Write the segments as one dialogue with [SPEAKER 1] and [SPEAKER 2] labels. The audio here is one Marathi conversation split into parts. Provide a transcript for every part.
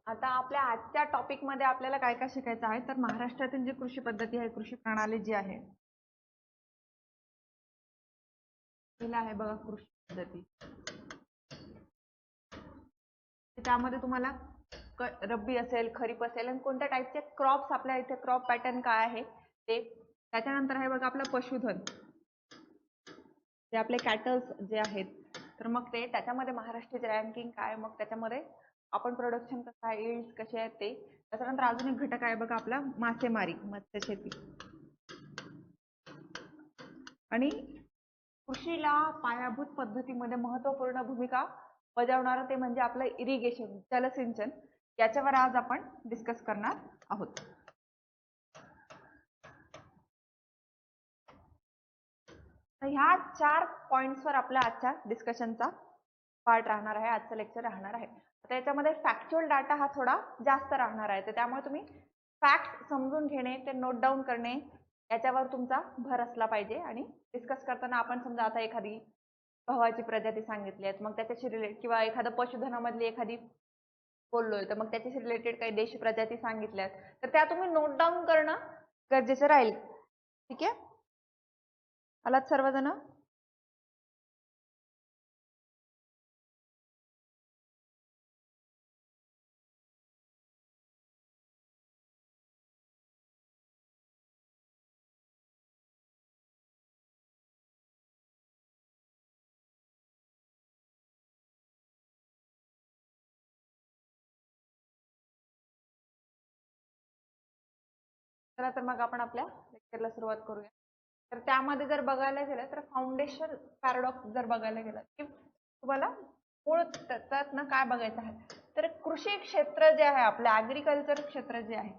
[SPEAKER 1] आता आपल्या आजच्या टॉपिक मध्ये आपल्याला काय काय शिकायचं आहे तर महाराष्ट्रातील जी कृषी पद्धती आहे, कृषी प्रणाली जी आहे, तिला आहे बघा कृषी पद्धती. त्यामध्ये तुम्हाला रब्बी असेल, खरीप असेल आणि कोणत्या टाईपचे क्रॉप्स आपल्या इथे क्रॉप पॅटर्न काय आहे ते. त्याच्यानंतर आहे बघा आपलं पशुधन, जे आपले कॅटल्स जे आहेत, तर मग ते त्याच्यामध्ये महाराष्ट्राची रँकिंग काय, मग त्याच्यामध्ये आपण प्रोडक्शन कसं आहे, यील्ड्स कसे आहेत ते. त्याच्यानंतर अजून एक घटक आहे बघा आपला मासेमारी, मत्स्यशेती. आणि कृषीला पायाभूत पद्धतीमध्ये महत्त्वपूर्ण भूमिका बजावणारं ते म्हणजे आपलं इरिगेशन, जलसिंचन. याच्यावर आज आपण डिस्कस करणार आहोत. तर ह्या 4 पॉइंट्सवर आपला आजच्या डिस्कशनचा पार्ट राहणार आहे, आजचं लेक्चर राहणार आहे. तर याच्यामध्ये फॅक्च्युअल डाटा हा थोडा जास्त राहणार आहे, तर त्यामुळे तुम्ही फॅक्ट समजून घेणे, ते नोट डाऊन करणे, याच्यावर तुमचा भर असला पाहिजे. आणि डिस्कस करताना आपण समजा आता एखादी गव्हाची प्रजाती सांगितली आहेत, मग त्याच्याशी रिलेटेड किंवा एखादं पशुधनामधली एखादी बोललोय, तर मग त्याच्याशी रिलेटेड काही देशी प्रजाती सांगितल्यात, तर त्या तुम्ही नोट डाऊन करणं गरजेचं राहील. ठीक आहे, आलात सर्वजण? चला तर मग आपण आपल्या लेक्चरला सुरुवात करूया. तर त्यामध्ये जर बघायला गेलं तर फाउंडेशन पॅराडॉक्स जर बघायला गेलं की तुम्हाला मूळ त्याच्यात ना काय बघायचं आहे, तर कृषी क्षेत्र जे आहे आपलं ऍग्रिकल्चर क्षेत्र जे आहे,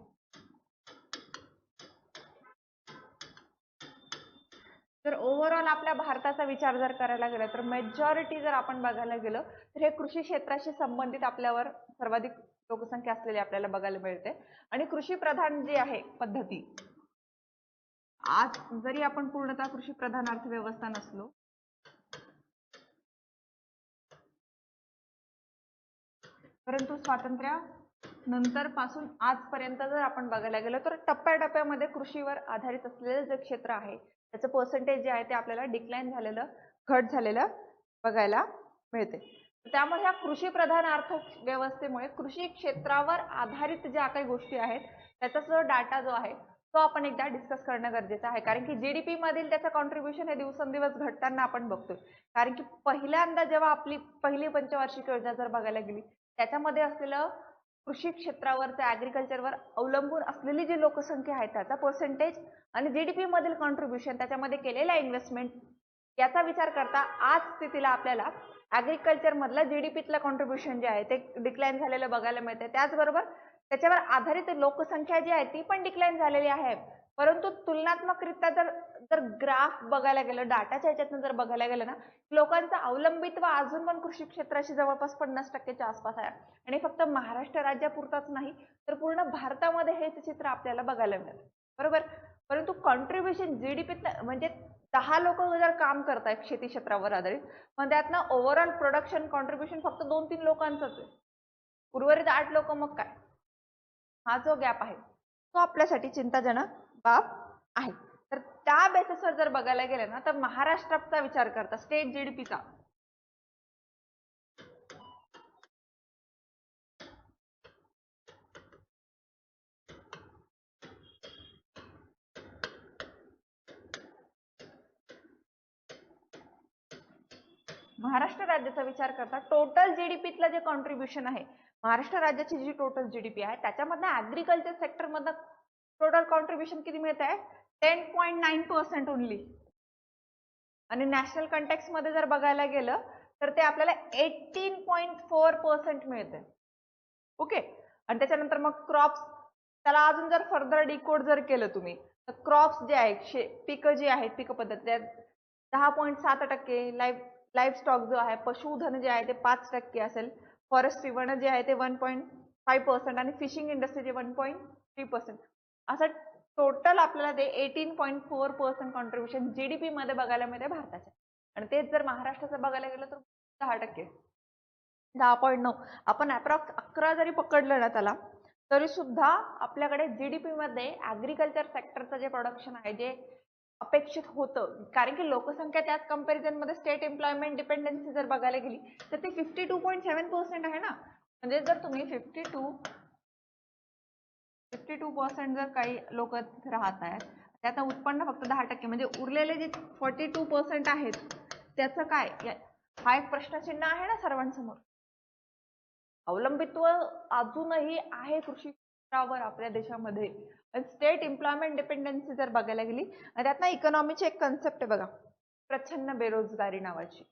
[SPEAKER 1] तर ओव्हरऑल आपल्या भारताचा विचार जर करायला गेला तर मेजॉरिटी जर आपण बघायला गेलं तर हे कृषी क्षेत्राशी संबंधित आपल्यावर सर्वाधिक लोकसंख्या असलेली आपल्याला बघायला मिळते. आणि कृषी प्रधान जी आहे पद्धती, आज जरी आपण पूर्णतः कृषी प्रधान अर्थव्यवस्था नसलो, परंतु स्वातंत्र्य नंतर पासून आजपर्यंत जर आपण बघायला गेलो तर टप्प्याटप्प्यामध्ये कृषीवर आधारित असलेलं जे क्षेत्र आहे त्याचं पर्सेंटेज जे आहे ते आपल्याला डिक्लाइन झालेलं, घट झालेलं बघायला मिळते. त्यामुळे ह्या कृषी प्रधान अर्थव्यवस्थेमुळे कृषी क्षेत्रावर आधारित ज्या काही गोष्टी आहेत त्याचा जो डाटा जो आहे तो आपण एकदा डिस्कस करणं गरजेचं आहे. कारण की जीडीपी मधील त्याचं कॉन्ट्रीब्युशन हे दिवसेंदिवस घटताना आपण बघतोय. कारण की पहिल्यांदा जेव्हा आपली पहिली पंचवार्षिक योजना जर बघायला गेली त्याच्यामध्ये असलेलं कृषी क्षेत्रावर, ऍग्रिकल्चरवर अवलंबून असलेली जी लोकसंख्या आहे त्याचा पर्सेंटेज आणि जीडीपी मधील कॉन्ट्रीब्युशन, त्याच्यामध्ये केलेला इन्व्हेस्टमेंट, याचा विचार करता आज स्थितीला आपल्याला ऍग्रिकल्चर मधलं जीडीपीतलं कॉन्ट्रीब्युशन जे आहे ते डिक्लाइन झालेलं बघायला मिळते. त्याचबरोबर त्याच्यावर आधारित लोकसंख्या जी आहे ती पण डिक्लाइन झालेली आहे. परंतु तुलनात्मकरित्या जर जर ग्राफ बघायला गेलं, डाटाच्या ह्याच्यातून जर बघायला गेलं ना, लोकांचं अवलंबित्व अजून पण कृषी क्षेत्राशी जवळपास 50%च्या आसपास आहे. आणि फक्त महाराष्ट्र राज्यापुरताच नाही तर पूर्ण भारतामध्ये हेच चित्र आपल्याला बघायला मिळतं, बरोबर. परंतु कॉन्ट्रीब्युशन जीडीपीत म्हणजे 10 लोक जर काम करतायत शेती क्षेत्रावर आधारित, पण त्यातनं ओव्हरऑल प्रोडक्शन कॉन्ट्रीब्युशन फक्त 2-3 लोकांचंच आहे. उर्वरित 8 लोक मग काय, हा जो गॅप आहे तो आपल्यासाठी चिंताजनक बाब आहे. तर त्या बेसिसवर जर बघायला गेलं ना तर महाराष्ट्राचा विचार करता स्टेट जीडीपीचा महाराष्ट्र राज्याचा विचार करता टोटल जीडीपीतलं जे कॉन्ट्रीब्युशन आहे, महाराष्ट्र राज्याची जी टोटल जीडीपी आहे त्याच्यामधनं ऍग्रिकल्चर सेक्टर मधनं टोटल कॉन्ट्रीब्युशन किती मिळत आहे, 10.9% ओनली. आणि नॅशनल कंटेक्स्ट मध्ये जर बघायला गेलं तर ते आपल्याला 18.4% मिळते. ओके. आणि त्याच्यानंतर मग क्रॉप्स, त्याला अजून जर फर्दर डिकोड जर केलं तुम्ही तर क्रॉप्स जे आहेत, पिकं जी आहेत, पिक पद्धत 10.7%, लाईफ स्टॉक जो आहे, पशुधन जे आहे ते 5% असेल, फॉरेस्ट्री वन जे आहे ते 1.5% आणि फिशिंग इंडस्ट्री जे 1.3%. असं टोटल आपल्याला ते 18.4% कॉन्ट्रीब्युशन जीडीपी मध्ये बघायला मिळते भारताच्या. आणि तेच जर महाराष्ट्राचं बघायला गेलं तर 10%. 10.9 आपण अप्रॉक्स 11 जरी पकडलं ना त्याला, तरी सुद्धा आपल्याकडे जीडीपी मध्ये ऍग्रीकल्चर सेक्टरचं जे प्रोडक्शन आहे, जे अपेक्षित होतं, कारण की लोकसंख्या त्याच कंपॅरिझन मध्ये स्टेट एम्प्लॉयमेंट डिपेंडन्सी जर बघायला गेली तर ते 52.7% आहे ना. म्हणजे जर तुम्ही 52% जर काही लोक राहत आहेत, त्याचं उत्पन्न फक्त 10%, म्हणजे उरलेले जे 42% आहेत त्याचं काय, हा एक प्रश्नचिन्ह आहे ना सर्वांसमोर. अवलंबित्व अजूनही आहे कृषी क्षेत्रावर आपल्या देशामध्ये. स्टेट एम्प्लॉयमेंट डिपेंडन्सी जर बघायला गेली, त्यातनं इकॉनॉमीची एक कन्सेप्ट आहे बघा, प्रच्छन्न बेरोजगारी नावाची,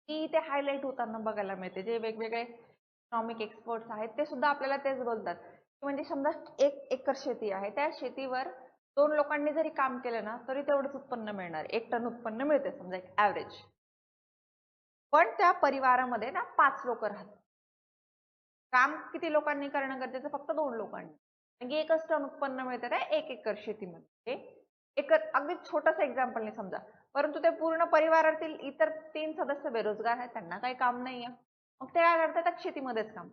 [SPEAKER 1] ती ते हायलाइट होताना बघायला मिळते. जे वेगवेगळे इकॉनॉमिक एक्सपर्ट्स आहेत ते सुद्धा आपल्याला तेच बोलतात, म्हणजे समजा 1 एकर शेती आहे, त्या शेतीवर 2 लोकांनी जरी काम केलं ना तरी तेवढंच उत्पन्न मिळणार, 1 टन उत्पन्न मिळते समजा एक ऍव्हरेज. पण त्या परिवारामध्ये ना 5 लोक राहतात. काम किती लोकांनी करणं गरजेचं, फक्त 2 लोकांनी, म्हणजे 1च टन उत्पन्न मिळतं त्या 1 एकर शेतीमध्ये. एक अगदी छोटंसं एक्झाम्पल नाही समजा, परंतु ते पूर्ण परिवारातील इतर 3 सदस्य बेरोजगार आहेत, त्यांना काही काम नाहीये, मग ते काय करतात, शेतीमध्येच काम.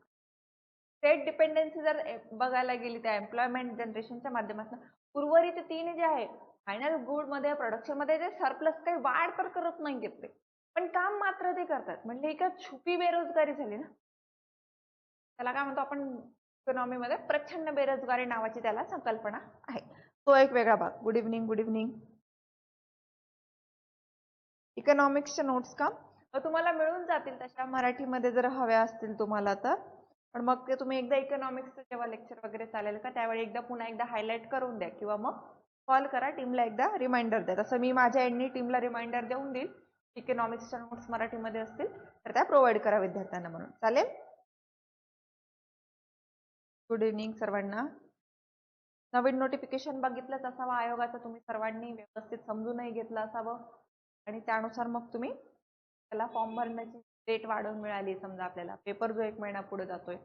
[SPEAKER 1] स्टेट डिपेंडन्सी जर बघायला गेली त्या एम्प्लॉयमेंट जनरेशनच्या माध्यमातून, उर्वरित 3 जे आहे फायनल गुड मध्ये, प्रोडक्शन मध्ये, जे सरप्लस काही वाढ तर करत नाहीयेत ते, पण काम मात्र ते करतात, म्हणजे एक छुपी बेरोजगारी झाली ना. त्याला काय म्हणतो आपण इकॉनॉमीमध्ये, प्रच्छन्न बेरोजगारी नावाची त्याला संकल्पना आहे. तो एक वेगळा भाग. Good evening, good evening. इकॉनॉमिक्सच्या नोट्स का तुम्हाला मिळून जातील तशा, मराठीमध्ये जर हव्या असतील तुम्हाला तर, पण मग ते तुम्ही एकदा इकॉनॉमिक्सचं जेव्हा लेक्चर वगैरे चालेल का त्यावेळी पुन्हा एकदा हायलाइट करून द्या, किंवा मग कॉल करा टीमला, एकदा रिमाइंडर द्या. तसं मी माझ्या एंडनी टीमला रिमाइंडर देऊन देईल. इकॉनॉमिक्सच्या नोट्स मराठीमध्ये असतील तर त्या प्रोव्हाइड करा विद्यार्थ्यांना म्हणून. चालेल. गुड इव्हनिंग सर्वांना. नवीन नोटिफिकेशन बघितलंच असावं आयोगाचं, तुम्ही सर्वांनी व्यवस्थित समजूनही घेतलं असावं, आणि त्यानुसार मग तुम्ही त्याला फॉर्म भरण्याची डेट वाढवून मिळाली समजा आपल्याला, पेपर जो 1 महिना पुढे जातोय,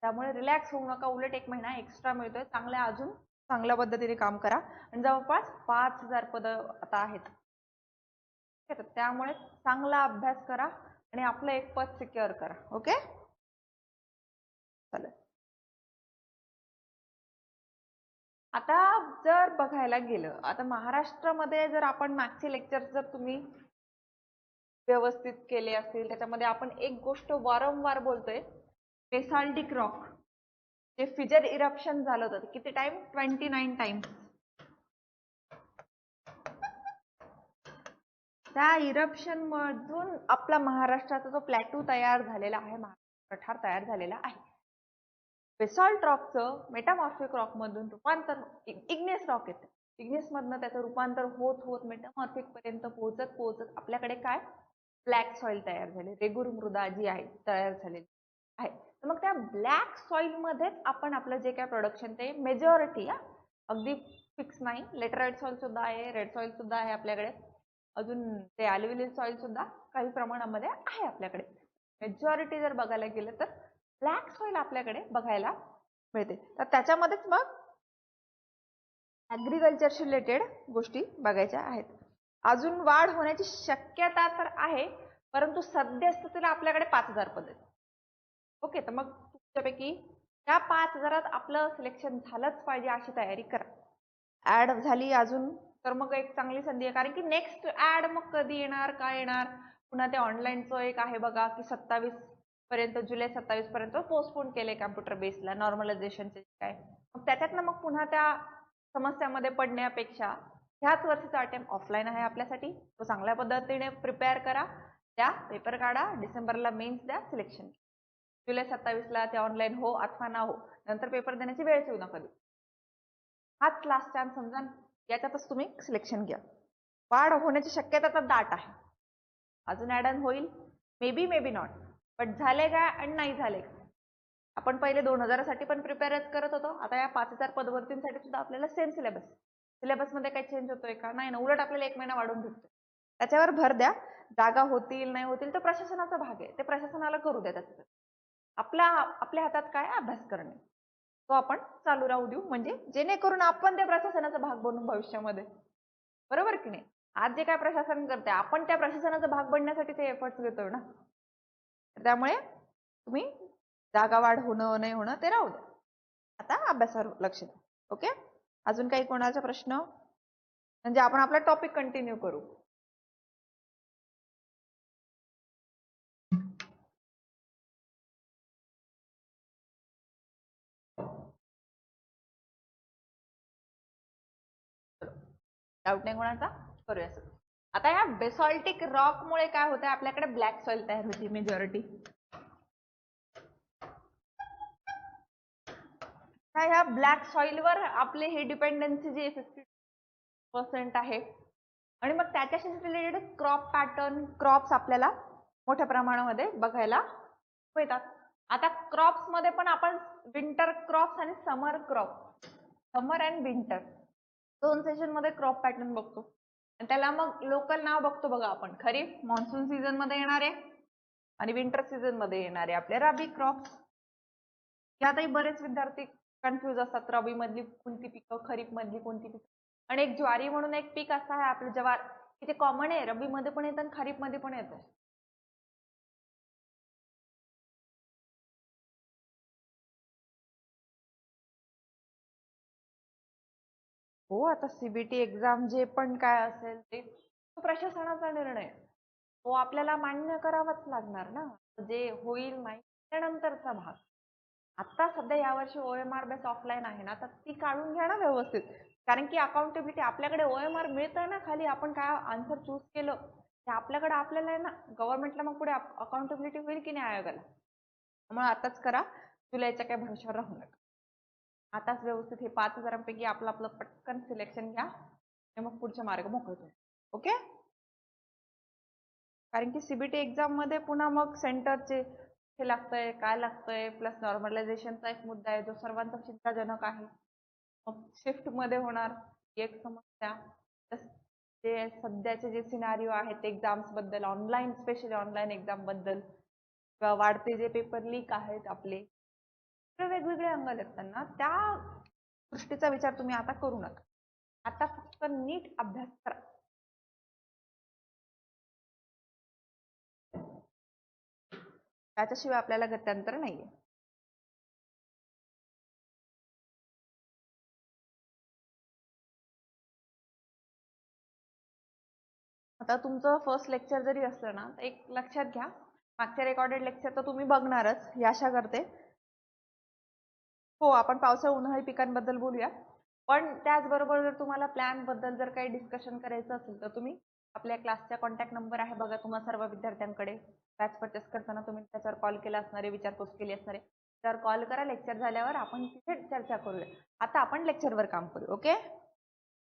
[SPEAKER 1] त्यामुळे रिलॅक्स होऊ नका, उलट 1 महिना एक्स्ट्रा मिळतोय, अजून चांगल्या पद्धतीने काम करा. आणि जवळपास 5,000 पदं आता आहेत, त्यामुळे चांगला अभ्यास करा आणि आपलं एक पद सिक्युअर करा. ओके, चालेल. आता जर बघायला गेलं, आता महाराष्ट्रामध्ये जर आपण मागचे लेक्चर जर तुम्ही व्यवस्थित केले असतील, त्याच्यामध्ये आपण एक गोष्ट वारंवार बोलतोय, बेसाल्टिक रॉक, जे फिजर इरप्शन झालं होतं, किती टाइम, 29 टाइम्स. त्या इरप्शन मधून आपला महाराष्ट्राचा जो प्लॅटू तयार झालेला आहे, पठार तयार झालेला आहे, बेसॉल्ट रॉकचं मेटामॉर्फिक रॉक मधून रूपांतर इग्नियस रॉक येते. इग्नियस मधनं त्याचं रूपांतर होत होत मेटामॉर्फिक पर्यंत पोहोचत आपल्याकडे काय, ब्लॅक सॉइल तयार झाले, रेगूर मृदा जी आहे तयार झालेली आहे. तर मग त्या ब्लॅक सॉइल मध्येच आपण आपलं जे काय प्रोडक्शन, ते मेजॉरिटी, अगदी फिक्स नाही, लेटराइट सॉइल सुद्धा आहे, रेड सॉइल सुद्धा आहे आपल्याकडे, अजून ते ॲल्युमिनियम सॉइल सुद्धा काही प्रमाणामध्ये आहे आपल्याकडे. मेजॉरिटी जर बघायला गेलं तर ब्लॅक सॉइल आपल्याकडे बघायला मिळते. तर त्याच्यामध्येच मग ऍग्रीकल्चरशी रिलेटेड गोष्टी बघायच्या आहेत. अजून वाढ होण्याची शक्यता तर आहे, परंतु सद्यस्थितीला आपल्याकडे 5,000 पद आहेत. ओके, तर मग तुमच्यापैकी त्या 5,000 आपलं सिलेक्शन झालंच पाहिजे अशी तयारी करा. ऍड झाली अजून तर मग एक चांगली संधी आहे, कारण की नेक्स्ट ऍड मग कधी येणार, काय येणार, पुन्हा ते ऑनलाईनचं एक आहे बघा की 27 पर्यंत, जुलै 27 पर्यंत पोस्टपोन केले कम्प्युटर बेसला नॉर्मलायझेशनचे काय, मग त्याच्यातनं मग पुन्हा त्या समस्यामध्ये पडण्यापेक्षा ह्याच वर्षीचा अटेम्प्ट ऑफलाईन आहे आपल्यासाठी, तो चांगल्या पद्धतीने प्रिपेअर करा, त्या पेपर काढा, डिसेंबरला मेन्स द्या, सिलेक्शन, जुलै 27ला ते ऑनलाईन हो अथवा ना हो, नंतर पेपर देण्याची वेळच येऊ नका. हाच लास्ट चान्स समजा, याच्यातच तुम्ही सिलेक्शन घ्या. वाढ होण्याची शक्यता तर दाट आहे, अजून ऍड ऑन होईल, मे बी नॉट, बट झाले का आणि नाही झाले. आपण पहिले 2000 साठी पण प्रिपेअरच करत होतो, आता या 5,000 पदभरतींसाठी सुद्धा आपल्याला सेम सिलेबस मध्ये काही चेंज होतोय का, नाही ना, उलट आपल्याला 1 महिना वाढून भेटतोय. त्याच्यावर भर द्या. जागा होतील नाही होतील तर प्रशासनाचा भाग आहे, ते प्रशासनाला करू द्या. त्याचं आपल्या हातात काय, अभ्यास करणे, तो आपण चालू राहू देऊ, म्हणजे जेणेकरून आपण त्या प्रशासनाचा भाग बनू भविष्यामध्ये, बरोबर की नाही. आज जे काय प्रशासन करते, आपण त्या प्रशासनाचा भाग बनण्यासाठी ते एफर्ट्स घेतोय ना. त्यामुळे तुम्ही जागा वाढ होणं नाही होणं ते राहू द्या. आता अभ्यासावर लक्ष द्या. ओके, अजून काही कोणाचा प्रश्न? म्हणजे आपण आपला टॉपिक कंटिन्यू करू. डाऊट नाही कोणाचा? करूया सर. आता या बेसॉल्टिक रॉक मुळे काय होतं, आपल्याकडे ब्लॅक सॉइल तयार होती मेजॉरिटी. ह्या ब्लॅक सॉइलवर आपले हे डिपेंडन्सी जी 50% आहे आणि मग त्याच्याशी रिलेटेड क्रॉप पॅटर्न क्रॉप्स आपल्याला मोठ्या प्रमाणामध्ये बघायला मिळतात. आता क्रॉप्स मध्ये पण आपण विंटर क्रॉप्स आणि समर क्रॉप, समर अँड विंटर दोन सेशन मध्ये क्रॉप पॅटर्न बघतो. आणि त्याला मग लोकल नाव बघतो बघा आपण, खरीप मॉन्सून सीझन मध्ये येणारे आणि विंटर सीझन मध्ये येणारे आपले रबी क्रॉप्स. यातही बरेच विद्यार्थी कन्फ्युज असतात, रबी मधली कोणती पिकं, खरीप मधली कोणती पिकं. आणि एक ज्वारी म्हणून एक पीक असं आहे आपलं ज्वार, ते कॉमन आहे, रबी मध्ये पण येतं आणि खरीप मध्ये पण येतं. हो, आता सीबीटी एक्झाम जे पण काय असेल ते प्रशासनाचा निर्णय, तो आपल्याला मान्य करावाच लागणार ना. जे होईल नाही त्यानंतरचा भाग. आता सध्या यावर्षी OMR बेस ऑफलाईन आहे ना, तर ती काढून घ्या ना व्यवस्थित. कारण की अकाउंटेबिलिटी आपल्याकडे OMR मिळतं ना, खाली आपण काय आन्सर चूज केलं ते आपल्याकडे आपल्याला आहे ना, गव्हर्नमेंटला मग पुढे अकाउंटेबिलिटी होईल की नाही आयोगाला. त्यामुळे आताच करा, जुलैच्या काय भरोशावर राहू नका. आताच व्यवस्थित हे 5000 पैकी आपलं आपलं पटकन सिलेक्शन घ्या आणि मग पुढचे मार्ग मोकळतो. ओके, कारण की सीबीटी एक्झाम मध्ये पुन्हा मग सेंटरचे हे लागतंय काय लागतंय, प्लस नॉर्मलायझेशनचा एक मुद्दा आहे जो सर्वांचा चिंताजनक आहे. मग शिफ्ट मध्ये होणार एक समस्या. जे सध्याचे जे सिनारिओ आहेत एक्झाम्स बद्दल, ऑनलाईन स्पेशली ऑनलाईन एक्झाम बद्दल किंवा वाढते जे पेपर लीक आहेत आपले, वेगवेगळे अंगाल आहेत त्यांना, त्या दृष्टीचा विचार तुम्ही आता करू नका. आता फक्त नीट अभ्यास करा. त्याच्याशिवाय आपल्याला गत्यंतर नाहीये. आता तुमचं फर्स्ट लेक्चर जरी असलं ना, तर एक लक्षात घ्या, मागच्या रेकॉर्डेड लेक्चर तर तुम्ही बघणारच ही आशा करते. हो, आपण पावसाळी उन्हाळी पिकांबद्दल बोलूया. पण त्याचबरोबर जर तुम्हाला प्लॅन बद्दल जर काही डिस्कशन करायचं असेल तर तुम्ही आपल्या क्लासचा कॉन्टॅक्ट नंबर आहे बघा तुम्हा सर्व विद्यार्थ्यांकडे. बॅच परचेस करताना तुम्ही त्याच्यावर कॉल केला असणार आहे, विचारपूस केली असणार आहे. त्यावर कॉल करा, लेक्चर झाल्यावर आपण तिथे चर्चा करूया. आता आपण लेक्चरवर काम करू. ओके,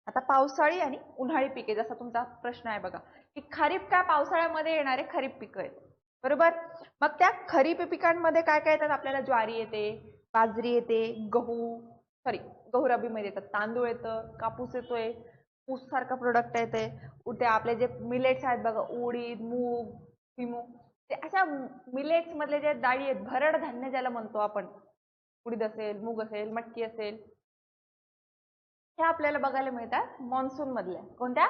[SPEAKER 1] आता पावसाळी आणि उन्हाळी पिके, जसा तुमचा प्रश्न आहे बघा की खरीप काय पावसाळ्यामध्ये येणारे खरीप पिकं आहेत, बरोबर. मग त्या खरीप पिकांमध्ये काय काय येतात आपल्याला? ज्वारी येते, बाजरी येते, गहू रबीमध्ये येतात, तांदूळ येतं, कापूस येतोय, ऊस सारखा प्रोडक्ट येते, ते आपले जे मिलेट्स आहेत बघा, उडीद, मूग, भुईमूग, ते अशा मिलेट्स मधले जे डाळी आहेत, भरड धान्य ज्याला म्हणतो आपण, उडीद असेल, मूग असेल, मटकी असेल, हे आपल्याला बघायला मिळतात मान्सून मधल्या. कोणत्या?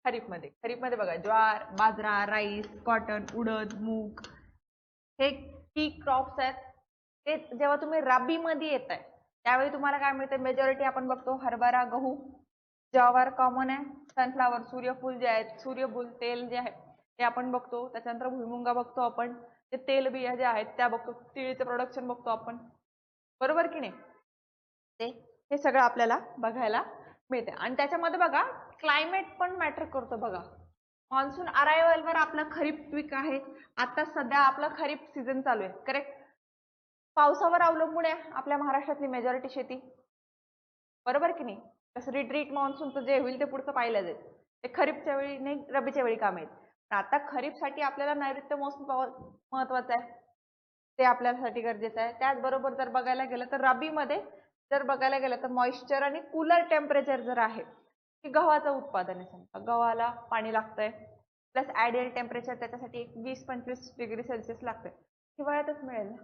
[SPEAKER 1] खरीप मध्ये. खरीप मध्ये बघा ज्वार, बाजरा, राईस, कॉटन, उडद, मूग, हे की क्रॉप्स आहेत. ते जेव्हा तुम्ही रब्बी मध्ये येताय त्यावेळी तुम्हाला काय मिळतं? मेजॉरिटी आपण बघतो हरभरा, गहू, ज्वार कॉमन आहे, सनफ्लावर, सूर्यफूल जे आहेत, सूर्यफूल तेल जे आहे ते आपण बघतो. त्याच्यानंतर भुईमुंगा बघतो आपण, ते तेल बिया ज्या आहेत त्या बघतो, तिळीचं प्रोडक्शन बघतो आपण, बरोबर की नाही. ते हे सगळं आपल्याला बघायला मिळते. आणि त्याच्यामध्ये बघा क्लायमेट पण मॅटर करतो बघा. मान्सून अरायवल वर आपलं खरीप पीक आहे, आता सध्या आपला खरीप सीझन चालू आहे, करेक्ट. पावसावर अवलंबून आहे आपल्या महाराष्ट्रातली मेजॉरिटी शेती, बरोबर की नाही. तसं रिट्रीट मान्सूनचं जे होईल ते पुढचं पाहिलं जाईल, ते खरीपच्या वेळी नाही रबीच्या वेळी काम येईल. आता खरीपसाठी आपल्याला नैऋत्य मोसम महत्वाचं आहे, ते आपल्यासाठी गरजेचं आहे. त्याचबरोबर जर बघायला गेलं तर रबीमध्ये जर बघायला गेलं तर मॉइश्चर आणि कूलर टेम्परेचर जर आहे की गव्हाचं उत्पादन आहे, समजा गव्हाला पाणी लागतंय, प्लस आयडियल टेम्परेचर त्याच्यासाठी 20-25 डिग्री सेल्सिअस लागतंय, हिवाळ्यातच मिळेल ना.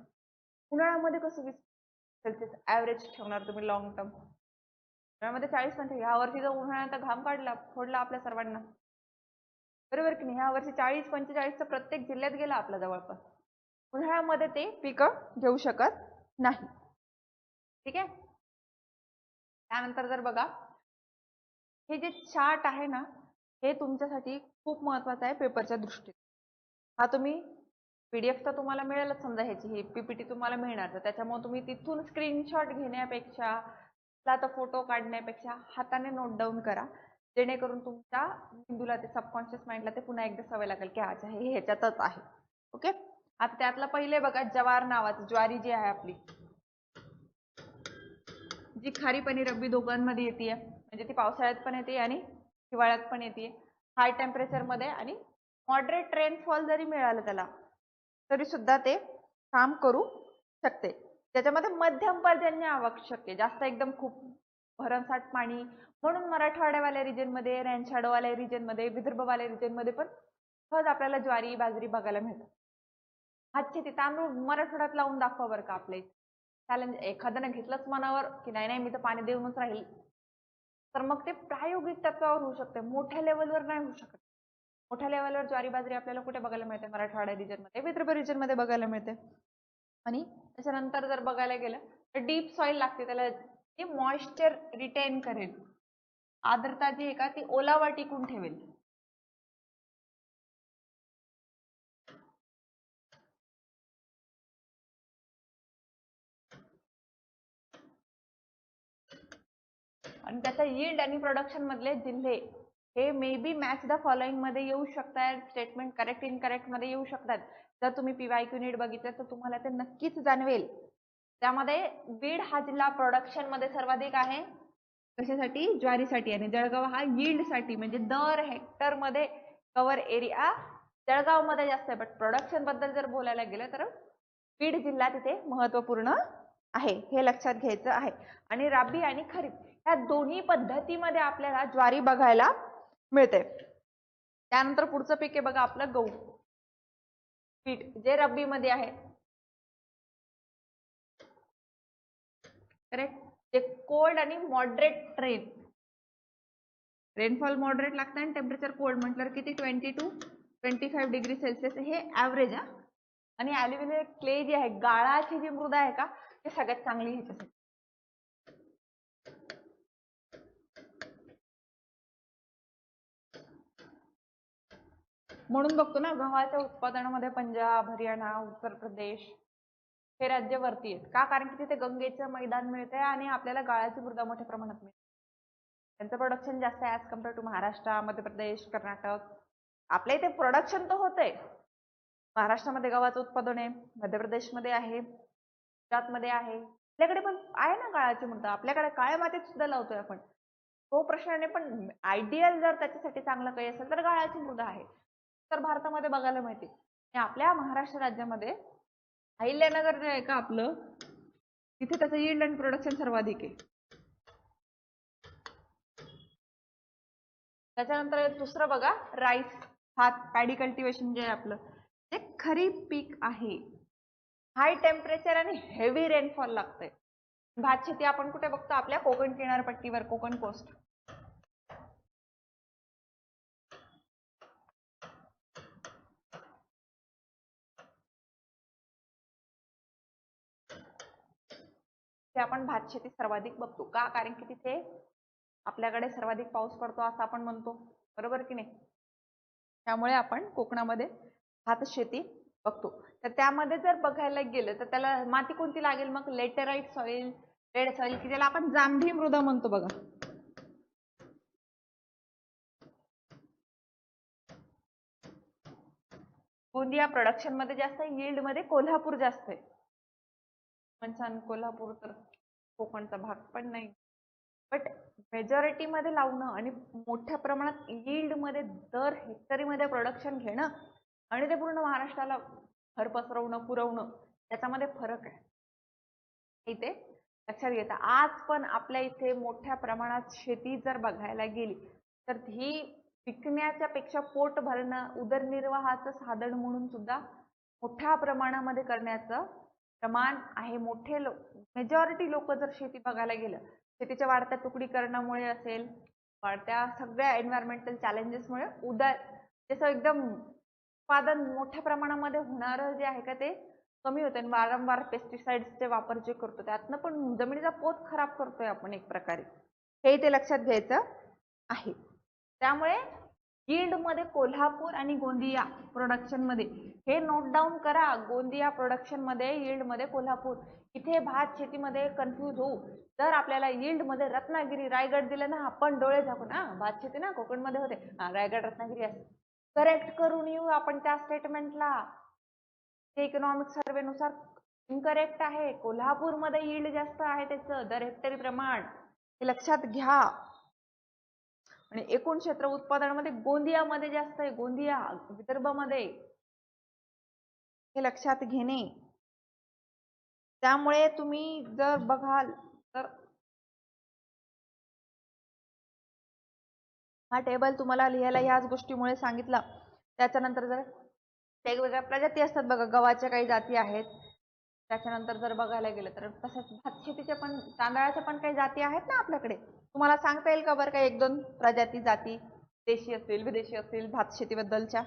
[SPEAKER 1] उन्हाळ्यामध्ये कसं 20 सेल्सिअस ॲव्हरेज ठेवणार तुम्ही लॉंग टर्म? उन्हाळ्यामध्ये 40-50. ह्या वर्षी जर उन्हाळ्यात घाम काढला फोडला आपल्या सर्वांना, बरोबर की नाही. ह्या वर्षी 40-45 तर प्रत्येक जिल्ह्यात गेला आपला जवळपास. उन्हाळ्यामध्ये ते पिकं घेऊ शकत नाही. ठीक आहे. त्यानंतर जर बघा, हे जे चार्ट आहे ना, हे तुमच्यासाठी खूप महत्वाचं आहे पेपरच्या दृष्टीने. हा तुम्ही PDF तर तुम्हाला मिळेलच, समजा ह्याची ही PPT तुम्हाला मिळणार, तर त्याच्यामुळे तुम्ही तिथून स्क्रीनशॉट घेण्यापेक्षा, आता फोटो काढण्यापेक्षा हाताने नोट डाऊन करा, जेणेकरून तुमच्या मेंदूला ते सबकॉन्शियस माइंडला ते पुन्हा एकदा सवय लागेल की अच्छा हे ह्याच्यातच आहे. ओके. आता त्यातलं पहिले बघा, ज्वार नावाचं, ज्वारी जी आहे आपली, जी खरीप आणि रब्बी दोघांमध्ये येते, म्हणजे ती पावसाळ्यात पण येते आणि हिवाळ्यात पण येते. हाय टेम्परेचर मध्ये आणि मॉडरेट रेनफॉल जरी मिळालं त्याला तरी सुद्धा ते काम करू शकते. त्याच्यामध्ये मध्यम पर्जन्य आवश्यक आहे, जास्त एकदम खूप भरमसाठ पाणी, म्हणून मराठवाड्यावाल्या रिजन मध्ये, रॅनशॅडोवाल्या रिजन मध्ये, विदर्भवाल्या रिजन मध्ये पण सहज आपल्याला ज्वारी बाजरी बघायला मिळतात. हातशेती तांदूळ मराठवाड्यात लावून दाखवा बरं का आपल्या इथे. चॅलेंज एखाद्यानं घेतलंच मनावर की नाही नाही मी तर पाणी देऊनच राहील, तर मग ते प्रायोगिक तत्वावर होऊ शकते, मोठ्या लेवलवर नाही होऊ शकत. मोठ्या लेवलवर ज्वारी बाजरी आपल्याला कुठे बघायला मिळते? मराठवाडा रिजन मध्ये, विदर्भ रिजन मध्ये बघायला मिळते. आणि त्याच्यानंतर जर बघायला गेलं तर डीप सॉइल लागते त्याला, जी मॉइश्चर रिटेन करेल, आर्द्रता जी आहे का ती ओलावा टिकून ठेवेल. आणि त्याचा यील्ड आणि प्रोडक्शन मधले जिल्हे हे may be match the following मध्ये येऊ शकतात, स्टेटमेंट करेक्ट इनकरेक्ट मध्ये येऊ शकतात. जर तुम्ही PYQ नीट बघितलं तर तुम्हाला ते नक्कीच जाणवेल. त्यामध्ये बीड हा जिल्हा प्रोडक्शन मध्ये सर्वाधिक आहे, कशासाठी? ज्वारीसाठी. आणि जळगाव हा यील्ड साठी, म्हणजे दर हेक्टर मध्ये कव्हर एरिया जळगाव मध्ये जास्त आहे. बट प्रोडक्शन बद्दल जर बोलायला गेलं तर बीड जिल्हा तिथे महत्वपूर्ण आहे, हे लक्षात घ्यायचं आहे. आणि रब्बी आणि खरीप या दोन्ही पद्धतीमध्ये आपल्याला ज्वारी बघायला मिळते. त्यानंतर पुढचं पीक आहे बघा आपलं गहू पीठ, जे रब्बी मध्ये आहे. करेक्ट. जे कोल्ड आणि मॉडरेट रेनफॉल मॉडरेट लागतं आणि टेम्परेचर कोल्ड म्हटल्यावर किती? 20 to 25 डिग्री सेल्सिअस हे ऍव्हरेज आहे. आणि ॲल्युमिनियम क्ले जी आहे, गाळाची जी मृदा आहे का, ती सगळ्यात चांगली ह्याच्यासाठी. म्हणून बघतो ना गव्हाच्या उत्पादनामध्ये पंजाब, हरियाणा, उत्तर प्रदेश हे राज्य वरती आहेत. का? कारण की तिथे गंगेचं मैदान मिळतंय आणि आपल्याला गाळाची मृदा मोठ्या प्रमाणात मिळते. त्यांचं प्रोडक्शन जास्त आहे as compare to Maharashtra, Madhya Pradesh, Karnataka. आपल्या इथे प्रोडक्शन तर होतंय, महाराष्ट्रामध्ये गव्हाचं उत्पादन आहे, मध्य प्रदेशमध्ये आहे, गुजरातमध्ये आहे, आपल्याकडे पण आहे ना गाळाची मृदा. आपल्याकडे काळ्या मातीत सुद्धा लावतोय आपण, तो प्रश्न नाही. पण आयडियल जर त्याच्यासाठी चांगलं काही असेल तर गाळाची मृदा आहे. तर भारतामध्ये बघायला मिळते. आणि आपल्या महाराष्ट्र राज्यामध्ये अहिल्यानगर जे आहे का आपलं, तिथे त्याचं यील्ड आणि प्रोडक्शन सर्वाधिक आहे. त्याच्यानंतर दुसरं बघा राईस, भात, पॅडी कल्टिवेशन जे आहे आपलं, ते खरीप पीक आहे. हाय टेम्परेचर आणि हेवी रेनफॉल लागतंय. भात शेती आपण कुठे बघतो? आपल्या कोकण किनारपट्टीवर, कोकण कोस्ट. ते आपण भात शेती सर्वाधिक बघतो. का? कारण की तिथे आपल्याकडे सर्वाधिक पाऊस पडतो असं आपण म्हणतो, बरोबर की नाही? त्यामुळे आपण कोकणामध्ये भात शेती बघतो. तर त्यामध्ये जर बघायला गेलं तर त्याला माती कोणती लागेल मग? लेटेराइट सॉइल, रेड सॉइल, की ज्याला आपण जांभी मृदा म्हणतो बघा. गोंदिया प्रोडक्शन मध्ये जास्त आहे, यील्ड मध्ये कोल्हापूर जास्त आहे. पण कोल्हापूर तर कोकणचा भाग पण नाही. बट मेजॉरिटी मध्ये लावणं आणि मोठ्या प्रमाणात यील्ड मध्ये दर हेक्टरी मध्ये प्रोडक्शन घेणं आणि ते पूर्ण महाराष्ट्राला भर पसरवणं, पुरवणं, त्याच्यामध्ये फरक आहे. इथे लक्षात घेता. आज पण आपल्या इथे मोठ्या प्रमाणात शेती जर बघायला गेली तर ही विकण्याच्या पेक्षा पोट भरणं, उदरनिर्वाहाचं साधन म्हणून सुद्धा मोठ्या प्रमाणामध्ये करण्याचं प्रमाण आहे. मोठे मेजॉरिटी लोक जर शेती बघायला गेलं, शेतीच्या वाढत्या तुकडीकरणामुळे असेल, वाढत्या सगळ्या एन्व्हायरमेंटल चॅलेंजेसमुळे जसं एकदम उत्पादन मोठ्या प्रमाणामध्ये होणारं जे आहे का ते कमी होते आणि वारंवार पेस्टिसाइड्सचे वापर जे करतो त्यातनं पण जमिनीचा पोत खराब करतोय आपण एक प्रकारे, हे इथे लक्षात घ्यायचं आहे. त्यामुळे यील्ड मध्ये कोल्हापूर आणि गोंदिया प्रोडक्शन मध्ये हे नोट डाऊन करा. गोंदिया प्रोडक्शन मध्ये, यील्ड मध्ये कोल्हापूर. इथे भात शेतीमध्ये कन्फ्यूज होऊ, जर आपल्याला यील्ड मध्ये रत्नागिरी रायगड दिलं ना, आपण डोळे झाकून भात शेती ना कोकण मध्ये होते, रायगड रत्नागिरी असते, करेक्ट करून येऊ आपण त्या स्टेटमेंटला. ते इकॉनॉमिक सर्वे नुसार इनकरेक्ट आहे. कोल्हापूरमध्ये यील्ड जास्त आहे त्याचं दर हेक्टरी प्रमाण, हे लक्षात घ्या. आणि एकूण क्षेत्र उत्पादनामध्ये गोंदियामध्ये जास्त आहे, गोंदिया विदर्भामध्ये, हे लक्षात घेणे. त्यामुळे तुम्ही जर बघाल तर हा टेबल तुम्हाला लिहायला ह्याच गोष्टीमुळे सांगितला. त्याच्यानंतर जर वेगवेगळ्या प्रजाती असतात बघा, गव्हाच्या काही जाती आहेत. त्याच्यानंतर जर बघायला गेलं तर तसंच भात शेतीच्या पण, तांदळाच्या पण काही जाती आहेत ना आपल्याकडे. तुम्हाला सांगता येईल का बरं का एक दोन प्रजाती जाती, देशी असतील विदेशी असतील भात शेतीबद्दलच्या?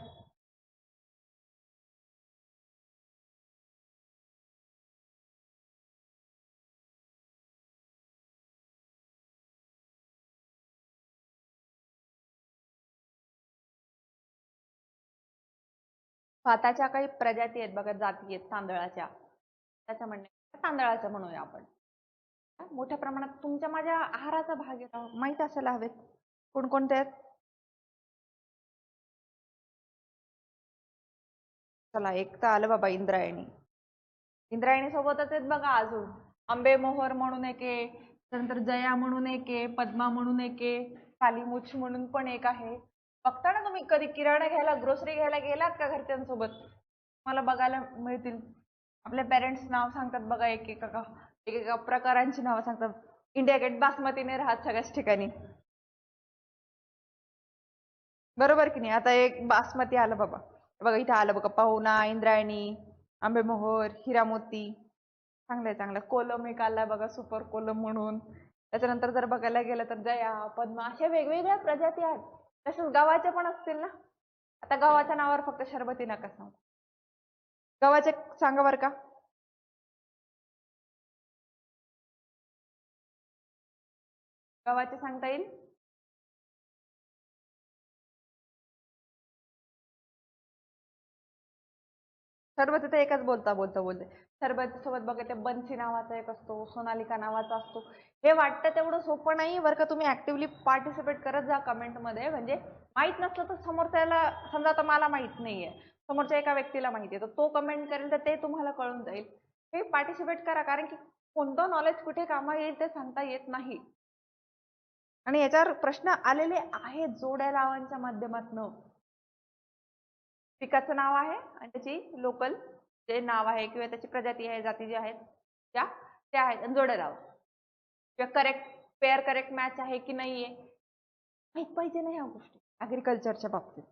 [SPEAKER 1] भाताच्या काही प्रजाती आहेत बघा, जाती आहेत तांदळाच्या, त्याच्या म्हणणे तांदळाच्या म्हणूया आपण. मोठ्या प्रमाणात तुमच्या माझ्या आहाराचा भाग आहे, माहित असायला हवेत कोणकोणते आहेत. चला, एक तर आलं बाबा इंद्रायणी. इंद्रायणी सोबतच आहेत बघा अजून आंबे मोहर म्हणून एक आहे, त्यानंतर जया म्हणून एक आहे, पद्मा म्हणून एक आहे, कालीमुछ म्हणून पण एक आहे. बघता ना तुम्ही कधी किराणा घ्यायला, ग्रोसरी घ्यायला गेलात का घरच्यांसोबत, मला बघायला मिळतील. आपल्या पेरेंट्स नाव सांगतात बघा, एकेका प्रकारांची नावं सांगतात. इंडिया गेट बासमतीने राहत सगळ्याच ठिकाणी, बरोबर की नाही. आता एक बासमती आलं बाबा, बघा इथे आलं बघा, पाहुणा, इंद्रायणी, आंबेमोहोर, हिरामोती, चांगलंय चांगलं. कोलम एक आलाय बघा, सुपर कोलम म्हणून. त्याच्यानंतर जर बघायला गेलं तर जया, पद्मा, अशा वेगवेगळ्या प्रजाती आहेत. तसंच गव्हाच्या पण असतील ना. आता गव्हाच्या नावावर फक्त शरबती नका सांगू, गव्हाचे सांगा बरं का. गव्हाचे सांगता येईल? सरबत तर एकच बोलते. सरबत सोबत बघा ते बन्सी नावाचा एक असतो, सोनालिका नावाचा असतो. हे वाटतं तेवढं सोपं नाही बरं का. तुम्ही ऍक्टिव्हली पार्टिसिपेट करत जा कमेंट मध्ये. म्हणजे माहित नसलं तर समोरच्याला, समजा आता मला माहित नाहीये, समोरच्या एका व्यक्तीला माहिती आहे, तर तो कमेंट करेल तर ते तुम्हाला कळून जाईल. हे पार्टिसिपेट करा, कारण की कोणतं नॉलेज कुठे कामा येईल ते सांगता येत नाही. आणि याच्यावर प्रश्न आलेले आहेत जोड्या लावांच्या माध्यमातून. पिकाचं नाव आहे आणि त्याची लोकल जे नाव आहे किंवा त्याची प्रजाती आहे, जाती जे आहेत त्या आहेत, आणि जोड्या लावा किंवा करेक्ट पेअर करेक्ट मॅच आहे की नाहीये माहित पाहिजे ना ह्या गोष्टी ऍग्रिकल्चरच्या बाबतीत.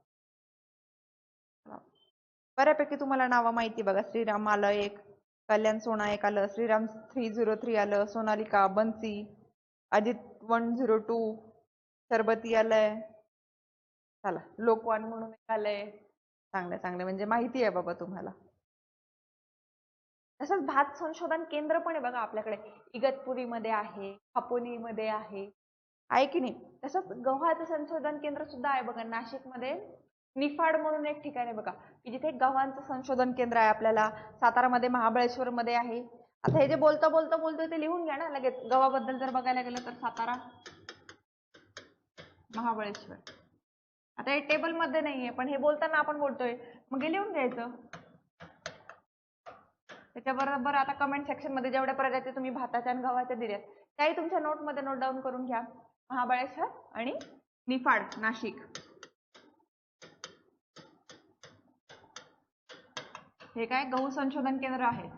[SPEAKER 1] बऱ्यापैकी तुम्हाला नावं माहिती बघा. श्रीराम आलं एक, कल्याण सोना एक आलं, श्रीराम 303 आलं, सोनालिका, बन्सी, अजित 102, सरबती आलंय, चला लोकवान म्हणून एक आलंय. चांगलं म्हणजे माहिती आहे बाबा तुम्हाला. तसंच भात संशोधन केंद्र पण आहे बघा आपल्याकडे, इगतपुरीमध्ये आहे, खापोलीमध्ये आहे की नाही. तसंच गव्हाचं संशोधन केंद्र सुद्धा आहे बघा नाशिकमध्ये, निफाड म्हणून एक ठिकाण आहे बघा की जिथे गव्हांचं संशोधन केंद्र आहे. आपल्याला सातारामध्ये, महाबळेश्वर मध्ये आहे. आता हे जे बोलतोय ते लिहून घ्या ना लगेच. गव्हाबद्दल जर बघायला गेलं तर सातारा, महाबळेश्वर. आता हे टेबल मध्ये नाहीये पण हे बोलताना आपण बोलतोय, मग हे लिहून घ्यायचं. त्याच्याबरोबर आता कमेंट सेक्शन मध्ये जेवढ्या प्रजाती तुम्ही भाताच्या आणि गव्हाच्या दिल्यात त्याही तुमच्या नोट मध्ये नोट डाऊन करून घ्या. महाबळेश्वर आणि निफाड, नाशिक. हे काय गहू संशोधन केंद्र आहे.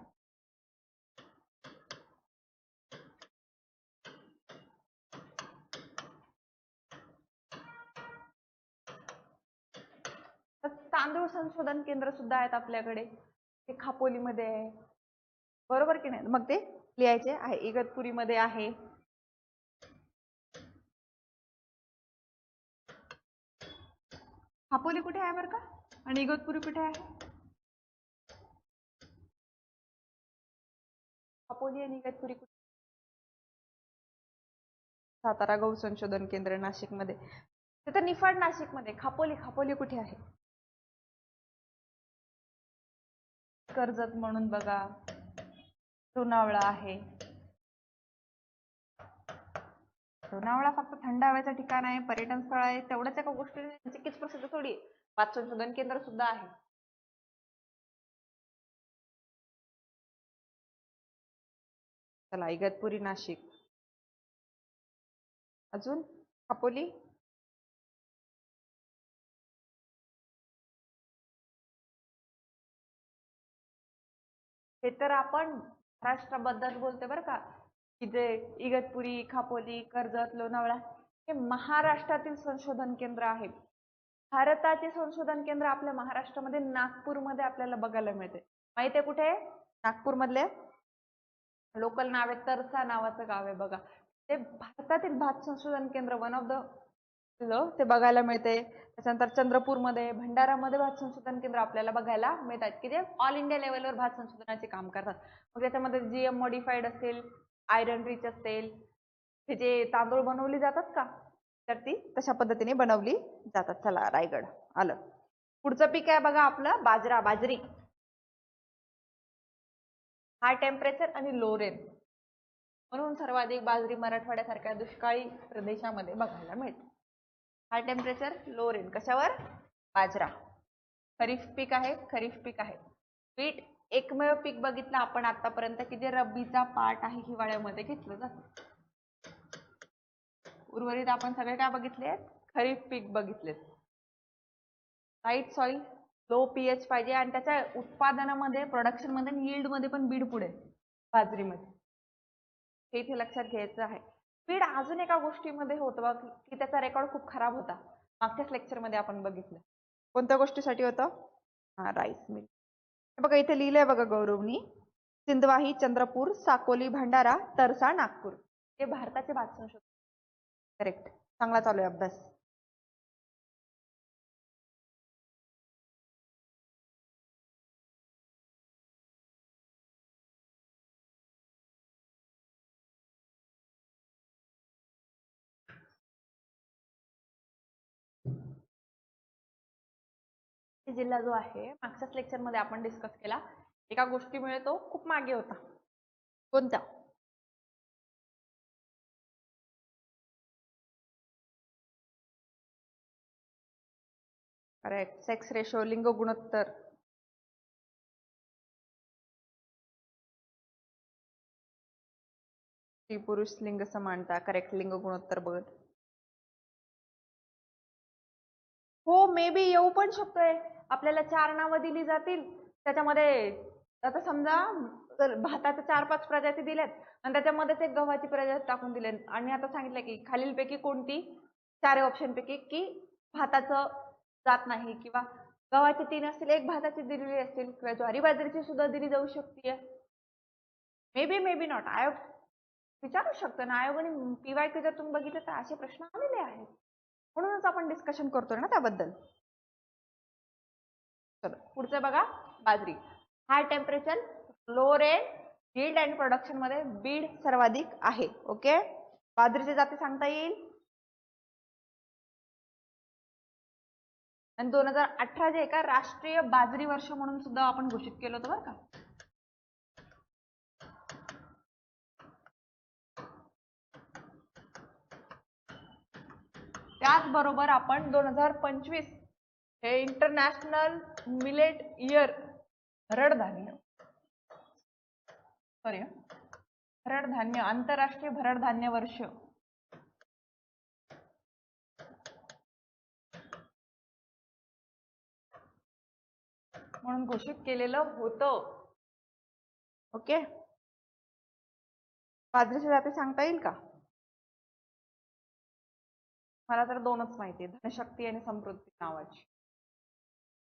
[SPEAKER 1] तांदूळ संशोधन केंद्र सुद्धा आहेत आपल्याकडे, ते खापोलीमध्ये आहे, बरोबर की नाही. मग ते लिहायचे आहे. इगतपुरीमध्ये आहे. खापोली कुठे आहे बरं का, आणि इगतपुरी कुठे आहे? खापोली आणि इगतपुरी कुठे? सातारा गहू संशोधन केंद्र नाशिकमध्ये. तिथं निफाड नाशिकमध्ये. खापोली खापोली कुठे आहे? कर्जत म्हणून बघा, लोणावळा आहे. लोणावळा फक्त थंड हवेचं ठिकाण आहे, पर्यटन स्थळ आहे, तेवढ्याच एका गोष्टी चिकित्सा प्रसिद्ध थोडी, भात संशोधन केंद्र सुद्धा आहे. चला, इगतपुरी नाशिक. अजून खापोली. हे तर आपण महाराष्ट्राबद्दल बोलतोय बरं का, की जे इगतपुरी, खापोली, कर्जत, लोणावळा हे महाराष्ट्रातील संशोधन केंद्र आहे. भारताचे संशोधन केंद्र आपल्या महाराष्ट्रामध्ये नागपूरमध्ये आपल्याला बघायला मिळते. माहिती आहे कुठे? नागपूर मधले लोकल नाव आहे, तरसा नावाचं गाव आहे बघा. ते भारतातील भात संशोधन केंद्र वन ऑफ द ते बघायला मिळते. त्याच्यानंतर चंद्रपूरमध्ये, भंडारामध्ये भात संशोधन केंद्र आपल्याला बघायला मिळतात, की जे ऑल इंडिया लेवलवर भात संशोधनाचे काम करतात. मग त्याच्यामध्ये जीएम मॉडिफाईड असेल, आयरन रिच असेल, हे जे तांदूळ बनवली जातात का, तर ती तशा पद्धतीने बनवली जातात. चला, रायगड आलं. पुढचं पीक आहे बघा आपलं बाजरा, बाजरी. हाय टेम्परेचर आणि लो रेन म्हणून सर्वाधिक बाजरी मराठवाड्यासारख्या दुष्काळी प्रदेशामध्ये बघायला मिळते. हाय टेम्परेचर, लो रेन कशावर? बाजरा. खरीफ पीक आहे, खरीफ पीक आहे. बीट एकमेव पीक बघितलं आपण आतापर्यंत की जे रब्बीचा पार्ट आहे, हिवाळ्यामध्ये घेतलं जातं. उर्वरित आपण सगळे काय बघितले? खरीफ पीक बघितलेत. लाईट सॉइल, लो पीएच पाहिजे आणि त्याच्या उत्पादनामध्ये, प्रोडक्शन मध्ये, यील्ड मध्ये पण बीड पुढे बाजरीमध्ये. हे इथे लक्षात घ्यायचं आहे. बीड अजून एका गोष्टीमध्ये होतं बघ, की त्याचा रेकॉर्ड खूप खराब होता. मागच्याच लेक्चर मध्ये आपण बघितलं. कोणत्या गोष्टीसाठी होतं? हा, राईस मिल. बघा इथे लिहिलंय बघा गौरवनी, सिंधवाही, चंद्रपूर, साकोली, भंडारा, तरसा, नागपूर हे भारताचे भात संशोधन. करेक्ट. चांगला चालू आहे अभ्यास. जिल्हा जो आहे मागच्याच लेक्चर मध्ये आपण डिस्कस केला, एका गोष्टीमुळे तो खूप मागे होता. कोणता? करेक्ट. सेक्स रेशो, लिंग गुणोत्तर. स्त्री पुरुष लिंग समानता. करेक्ट. लिंग गुणोत्तर बघ. हो, मे बी येऊ पण शकतोय. आपल्याला 4 नावं दिली जातील, त्याच्यामध्ये आता समजा भाताच्या 4-5 प्रजाती दिल्यात आणि त्याच्यामध्येच एक गव्हाची प्रजाती टाकून दिली आणि आता सांगितलं की खालीलपैकी कोणती 4 ऑप्शन पैकी की भाताचं जात नाही, किंवा गव्हाची 3 असतील, एक भाताची दिलेली असतील, किंवा ज्वारी बाजरीची सुद्धा दिली जाऊ शकते. May be not. आयोग विचारू शकतो ना, आयोगाने PYQ जर तुम्ही बघितलं तर असे प्रश्न आलेले आहेत, म्हणूनच आपण डिस्कशन करतोय ना त्याबद्दल. चलो पुढचं बघा, बाजरी. High temperature, low rain, yield and production मध्ये बीड सर्वाधिक आहे. ओके, बाजरीची जाती सांगता येईल. आणि 2018 जे का राष्ट्रीय बाजरी वर्ष म्हणून सुद्धा आपण घोषित केलं होतं बरं का. त्याचबरोबर आपण 2025 हे इंटरनॅशनल मिलेट इयर, भरडधान्य, सॉरी भरडधान्य, आंतरराष्ट्रीय भरडधान्य वर्ष म्हणून घोषित केलेलं होतं. ओके, बाजरीची जाती सांगता येईल का? मला तर 2च माहिती आहे, धनशक्ती आणि समृद्धी नावाची.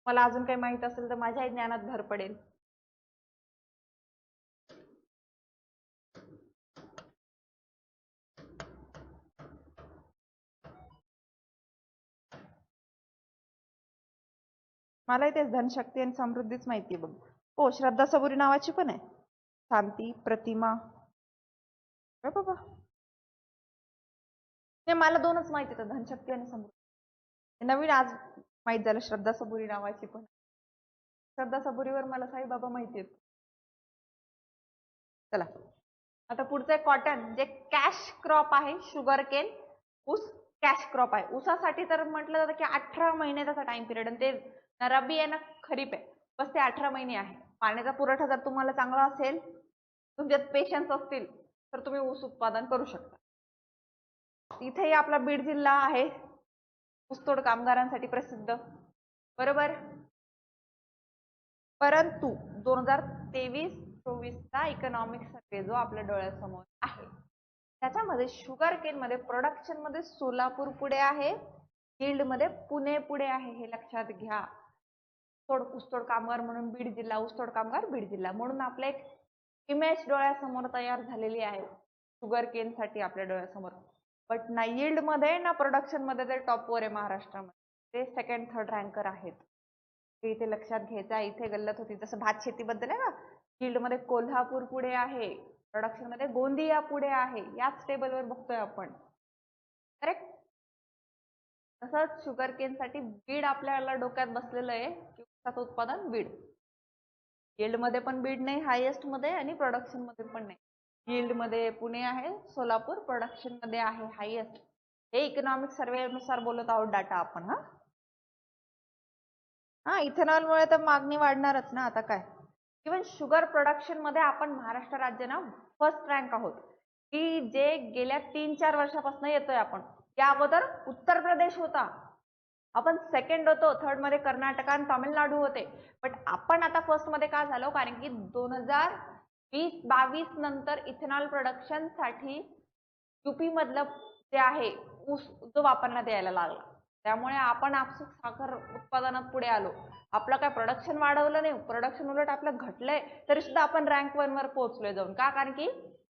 [SPEAKER 1] मला अजून काही माहित असेल तर माझ्याही ज्ञानात भर पडेल. मला तेच धनशक्ती आणि समृद्धीच माहिती आहे बघ. हो, श्रद्धा सबुरी नावाची पण आहे. शांती, प्रतिमा. काय बाबा, नाही मला दोनच माहिती आहेत, धनशक्ती आणि समृद्धी. नवीन आज माहित झालं श्रद्धा सबुरी नावाची पण. श्रद्धा सबुरीवर मला साईबाबा माहिती आहेत. चला आता पुढचं आहे कॉटन, जे कॅश क्रॉप आहे. शुगर केन, ऊस कॅश क्रॉप आहे. ऊसासाठी तर म्हटलं जातं की 18 महिने त्याचा टाइम पिरियड, आणि ते ना रब्बी आहे ना खरीप आहे, बस ते 18 महिने आहे. पाण्याचा पुरवठा जर तुम्हाला चांगला असेल, तुमच्यात पेशन्स असतील, तर तुम्ही ऊस उत्पादन करू शकता. इथेही आपला बीड जिल्हा आहे ऊसतोड कामगारांसाठी प्रसिद्ध, बरोबर. परंतु 2023-24चा इकॉनॉमिक सर्वे जो आपल्या डोळ्यासमोर आहे, त्याच्यामध्ये शुगर केन मध्ये प्रोडक्शन मध्ये सोलापूर पुढे आहे, यील्ड मध्ये पुणे पुढे आहे. हे लक्षात घ्या. ऊसतोड कामगार म्हणून बीड जिल्हा, ऊसतोड कामगार बीड जिल्हा म्हणून आपले एक इमेज डोळ्यासमोर तयार झालेली आहे शुगर केन साठी आपल्या डोळ्यासमोर. बट ना यील्ड मध्ये ना प्रोडक्शन मध्ये ते टॉपवर आहे महाराष्ट्रामध्ये, ते सेकंड थर्ड रँकर आहेत. ते इथे लक्षात घ्यायचं आहे. इथे गल्लत होती, जसं भात शेतीबद्दल आहे ना, यील्ड मध्ये कोल्हापूर पुढे आहे, प्रोडक्शन मध्ये गोंदिया पुढे आहे. याच टेबलवर बघतोय आपण, करेक्ट. तसंच शुगर केन साठी बीड आपल्याला डोक्यात बसलेलं आहे की ऊसाचं उत्पादन बीड. यील्ड मध्ये पण बीड नाही हायेस्ट मध्ये, आणि प्रोडक्शन मध्ये पण नाही. यील्ड मध्ये पुणे आहे, सोलापूर, प्रोडक्शन मध्ये आहे हायेस्ट. हे इकॉनॉमिक सर्वे नुसार बोलत आहोत डाटा आपण. इथेनॉल मुळे तर मागणी वाढणारच ना, आता काय. इव्हन शुगर प्रोडक्शन मध्ये आपण महाराष्ट्र राज्य ना फर्स्ट रँक आहोत, की जे गेल्या 3-4 वर्षापासून येतोय आपण. या अगोदर उत्तर प्रदेश होता, आपण सेकंड होतो, थर्ड मध्ये कर्नाटक आणि तामिळनाडू होते. बट आपण आता फर्स्ट मध्ये का झालो, कारण की 2020-22 नंतर इथेनॉल प्रोडक्शन साठी यूपी मधलं जे आहे ऊस जो वापरण्यात यायला लागला, त्यामुळे आपण आपसूक साखर उत्पादनात पुढे आलो. आपलं काय प्रोडक्शन वाढवलं नाही, प्रोडक्शन उलट आपलं घटलंय, तरी सुद्धा आपण रँक 1 वर पोहोचलोय जाऊन. का, कारण की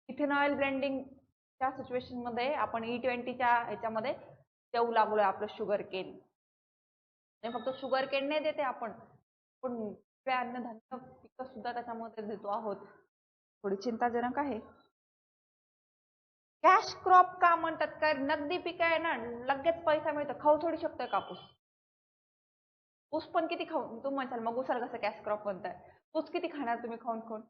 [SPEAKER 1] इथेनॉल ब्लेंडिंगच्या सिच्युएशन मध्ये आपण E20च्या ह्याच्यामध्ये देऊ लागलोय आपलं शुगर केन. फक्त शुगर केन नाही देते आपण, पण अन्नधान्य पिकं सुद्धा त्याच्यामध्ये देतो आहोत. थोडी चिंताजनक आहे. कॅश क्रॉप का म्हणतात, काय नगदी पीक आहे ना, लगेच पैसा मिळतो. खाऊ थोडी शकतोय कापूस. ऊस पण किती खाऊ, तुम्ही म्हणसाल मग ऊसाला कसं कॅश क्रॉप म्हणताय. ऊस किती खाणार तुम्ही खाऊन खाऊन,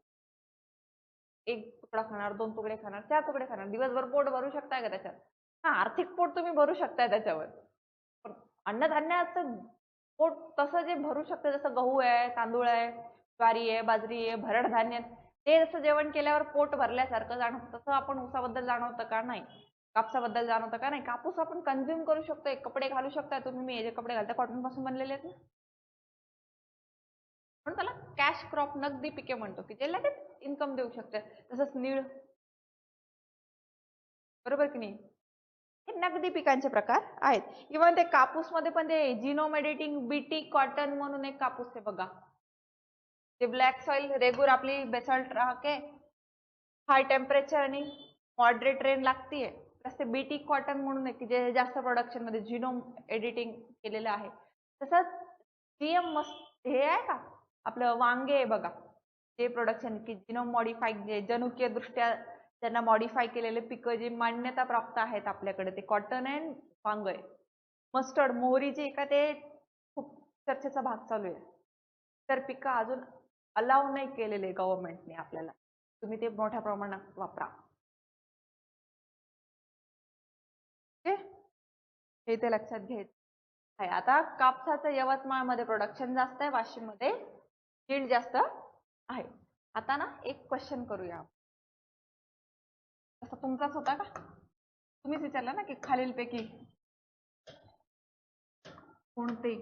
[SPEAKER 1] एक तुकडा खाणार, 2 तुकडे खाणार, 4 तुकडे खाणार, दिवसभर पोट भरू शकताय का त्याच्यात. आर्थिक पोट तुम्ही भरू शकताय त्याच्यावर, पण अन्नधान्याचं पोट तसं जे भरू शकते, जसं गहू आहे, तांदूळ आहे, ज्वारी आहे, बाजरी आहे, भरड धान्य, ते जसं जेवण केल्यावर पोट भरल्यासारखं जाणवतं, तसं आपण ऊसाबद्दल जाणवतं का नाही, कापसाबद्दल जाणवतं का नाही. कापूस आपण कंझ्युम करू शकतोय, कपडे घालू शकताय तुम्ही. मी जे कपडे घालते कॉटन पासून बनलेले आहेत ना, म्हणून त्याला कॅश क्रॉप नगदी पिके म्हणतो, की जे लगेच इन्कम देऊ शकते. तसंच नीळ, बरोबर की नाही, हे नगदी पिकांचे प्रकार आहेत. इव्हन ते कापूस मध्ये पण ते जिनोम एडिटिंग बीटी कॉटन म्हणून एक कापूस आहे बघा, ते ब्लॅक सॉइल रेगुलर आपली बेसॉल्ट राहते, हाय टेम्परेचर आणि मॉडरेट रेन लागतीये. प्लस ते बीटी कॉटन म्हणून आहे की जे जास्त प्रोडक्शन मध्ये जिनोम एडिटिंग केलेलं आहे. तसंच जीएम मस्त हे आहे का आपलं वांगे आहे बघा, जे प्रोडक्शन की जिनोम मॉडिफाय, जे जनुकीय दृष्ट्या त्यांना मॉडिफाय केलेले पिकं जी मान्यता प्राप्त आहेत आपल्याकडे, ते कॉटन अँड वांग आहे. मस्टर्ड, मोहरी जी का, ते खूप चर्चेचा भाग चालू आहे. तर पिकं अजून अलाव नाही केलेले गव्हर्नमेंटने आपल्याला, तुम्ही ते मोठ्या प्रमाणात वापरा. हे ते लक्षात घ्यायचं आहे. आता कापसाचं यवतमाळमध्ये प्रोडक्शन जास्त आहे, वाशिम मध्ये यील्ड जास्त आहे. आता ना एक क्वेश्चन करूया, तसा तुमचाच होता का, तुम्हीच विचारला ना की खालीलपैकी कोणते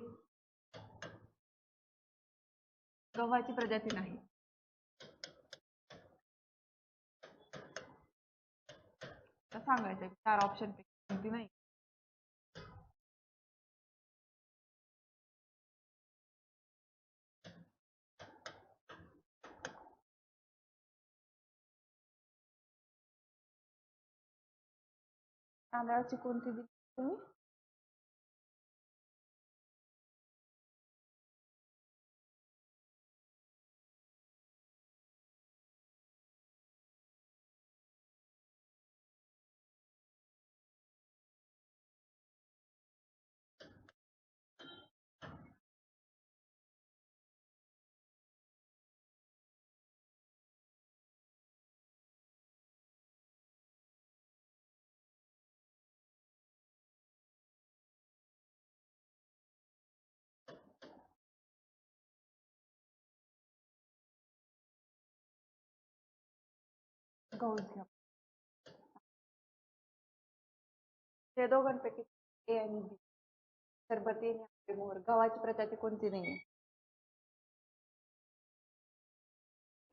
[SPEAKER 1] गव्हाची प्रजाती नाही. सांगायचं 4 ऑप्शन पैकी कोणती नाही. तांदळाची कोणती दिली तुम्ही, गहूच घ्या. या दोघांपैकी ए आणि बी. सरबती आणि आंबेमोहर. गव्हाची प्रजाती कोणती नाहीये.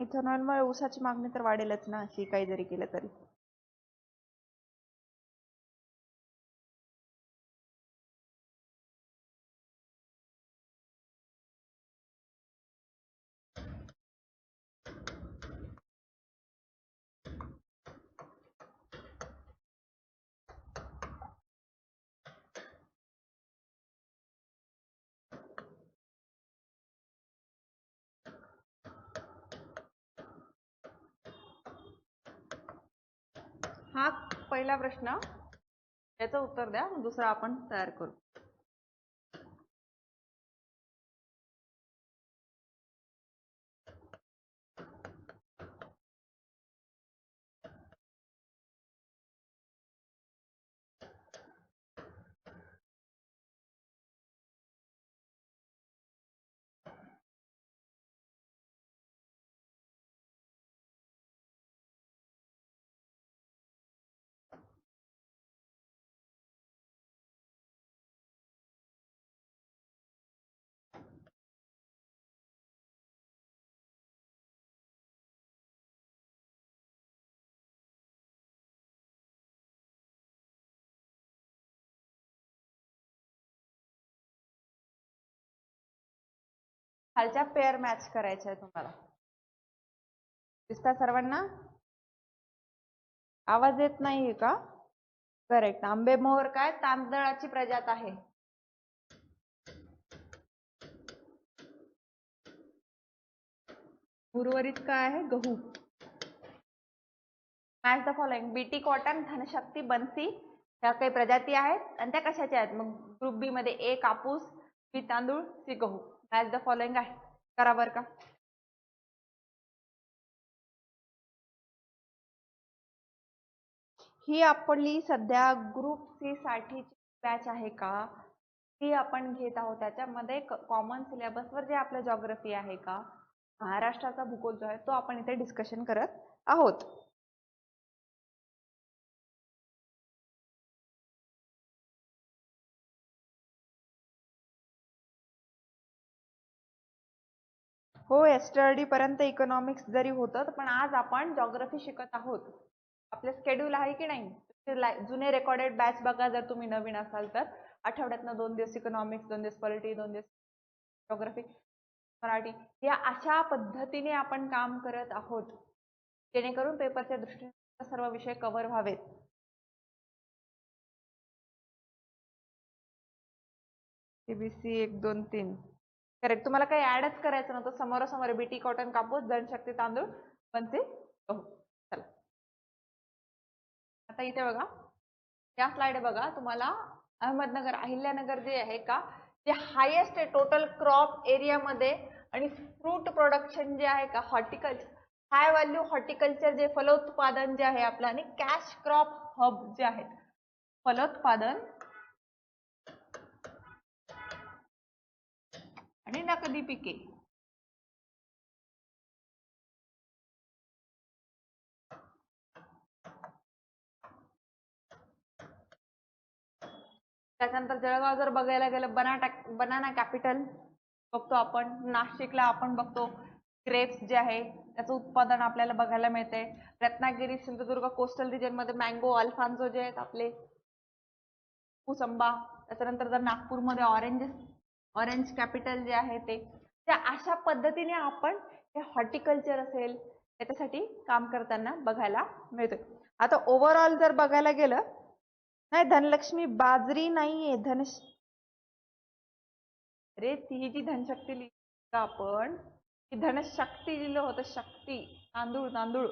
[SPEAKER 1] इथेनॉलमुळे ऊसाची मागणी तर वाढेलच ना, अशी काही जरी केलं तरी. हा पहिला प्रश्न, याचं उत्तर द्या, दुसरा आपण तयार करू. खालच्या पेअर मॅच करायच्या आहे तुम्हाला. दिसता सर्वांना? आवाज येत नाहीये का? करेक्ट. आंबेमोहर काय तांदळाची प्रजात आहे. उर्वरित काय आहे? गहू. Match the following. BT cotton, धनशक्ती, बन्सी ह्या काही प्रजाती आहेत आणि त्या कशाच्या आहेत? मग ग्रुप बी मध्ये ए कापूस, बी तांदूळ, सी गहू. मॅच द फॉलोइंग आहे. करा बरं का. ही आपली सध्या ग्रुप सी साठीची बॅच आहे का, ती आपण घेत आहोत. त्याच्यामध्ये कॉमन सिलेबसवर जे आपलं जॉग्रफी आहे का, महाराष्ट्राचा भूगोल जो आहे तो आपण इथे डिस्कशन करत आहोत. हो, एसटीआरडी पर्यंत इकॉनॉमिक्स जरी होतं पण आज आपण जॉग्रफी शिकत आहोत. आपलं शेड्यूल आहे की नाही? जुने रेकॉर्डेड बॅच बघा जर तुम्ही नवीन असाल तर. आठवड्यातनं 2 दिवस इकॉनॉमिक्स, 2 दिवस पॉलिटी, 2 दिवस जॉग्रफी, मराठी, या अशा पद्धतीने आपण काम करत आहोत जेणेकरून पेपरच्या दृष्टीने सर्व विषय कव्हर व्हावेत. CBC 1, 2, 3 correct. तुम्हाला काही ऍडच करायचं नव्हतं. समोरासमोर बीटी कॉटन, कापूस, जनशक्ती, तांदूळ, बनसे, गहू. चला आता इथे बघा, या स्लाइड बघा. तुम्हाला अहमदनगर, अहिल्यानगर जे आहे का, जे हायेस्ट आहे टोटल क्रॉप एरिया मध्ये आणि फ्रूट प्रोडक्शन जे आहे का, हॉर्टिकल्चर, हाय व्हॅल्यू हॉर्टिकल्चर जे फलोत्पादन जे आहे आपलं, आणि कॅश क्रॉप हब जे आहेत, फलोत्पादन आणि नगदी पिके. त्याच्यानंतर जळगाव जर बघायला गेलं, बनाना कॅपिटल बघतो आपण. नाशिकला आपण बघतो ग्रेप्स जे आहे त्याचं उत्पादन आपल्याला बघायला मिळते. रत्नागिरी, सिंधुदुर्ग कोस्टल रिजन मध्ये मँगो, अल्फान्सो जे आहेत आपले, कुसंबा. त्याच्यानंतर जर नागपूरमध्ये ऑरेंज कॅपिटल जे आहे ते. त्या अशा पद्धतीने आपण हे हॉर्टिकल्चर असेल त्याच्यासाठी काम करताना बघायला मिळतं. आता ओव्हरऑल जर बघायला गेलं, नाही धनलक्ष्मी बाजरी नाहीये, अरे ती जी धनशक्ती लिहिली का आपण, ती धनशक्ती लिहिलं होतं, शक्ती, तांदूळ, तांदूळ.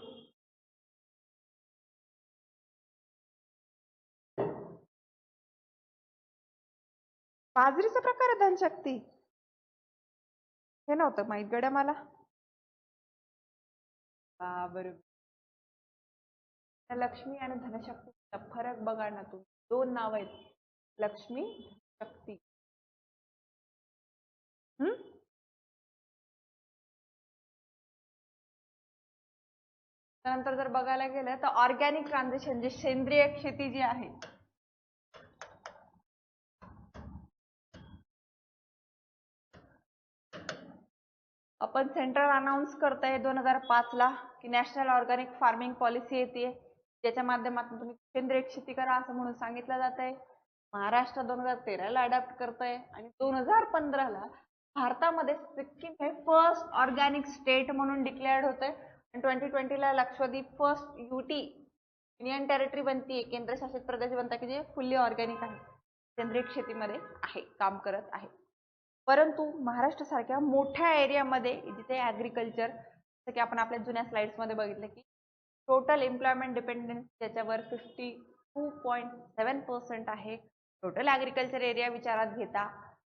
[SPEAKER 1] बाजरीचा प्रकार आहे धनशक्ती, हे नव्हतं माहित गड्या मला. बरोबर. लक्ष्मी आणि धनशक्तीचा फरक बघा ना तुम्ही. दोन नाव आहेत, लक्ष्मी, शक्ती. त्यानंतर जर बघायला गेलं तर ऑर्गॅनिक ट्रान्झिशन, जे सेंद्रिय शेती जी आहे, आपण सेंट्रल अनाऊन्स करताय 2005 ला की नॅशनल ऑर्गॅनिक फार्मिंग पॉलिसी येते, ज्याच्या माध्यमातून तुम्ही सेंद्रिय शेती करा असं म्हणून सांगितलं जात आहे. महाराष्ट्र 2013 ला अडॅप्ट करतंय आणि 2015 ला भारतामध्ये सिक्कीम हे फर्स्ट ऑर्गॅनिक स्टेट म्हणून डिक्लेअर्ड होतंय आणि 2020 ला Lakshadweep first UT union territory बनतीये, केंद्रशासित प्रदेश बनता की जे फुल्ली ऑर्गॅनिक आहे, सेंद्रिय शेतीमध्ये आहे, काम करत आहे. परंतु महाराष्ट्र सारख्या मोठ्या एरियामध्ये जिथे ऍग्रिकल्चर, जसं की आपण आपल्या जुन्या स्लाइड्स मध्ये बघितलं की टोटल एम्प्लॉयमेंट डिपेंडन्स त्याच्यावर 52.7% आहे. टोटल ऍग्रिकल्चर एरिया विचारात घेता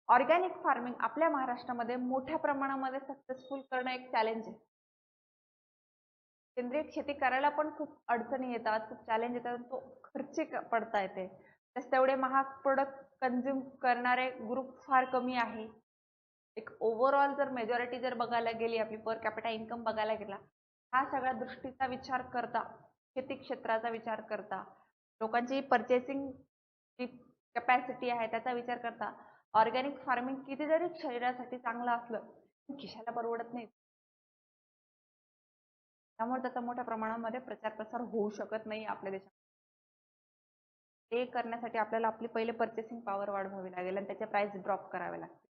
[SPEAKER 1] ऑर्गॅनिक फार्मिंग आपल्या महाराष्ट्रामध्ये मोठ्या प्रमाणामध्ये सक्सेसफुल करणं एक चॅलेंज आहे. सेंद्रिय शेती करायला पण खूप अडचणी येतात, खूप चॅलेंज येतात, तो खर्चिक पडता येते. तेवढे महाग प्रोडक्ट कंझ्युम करणारे ग्रुप फार कमी आहे. एक ओव्हरऑल जर मेजॉरिटी जर बघायला गेली, आपली पर कॅपिटा इन्कम बघायला गेला, हा सगळ्या दृष्टीचा विचार करता, शेती क्षेत्राचा विचार करता, लोकांची पर्चेसिंग कॅपॅसिटी आहे त्याचा विचार करता, ऑर्गॅनिक फार्मिंग किती जरी शरीरासाठी चांगलं असलं खिशाला परवडत नाही. त्यामुळे त्याचा मोठ्या प्रमाणामध्ये प्रचार प्रसार होऊ शकत नाही आपल्या देशात. ते करण्यासाठी आपल्याला आपली पहिले पर्चेसिंग पॉवर वाढवावी लागेल आणि त्याचे प्राइस ड्रॉप करावे लागतील.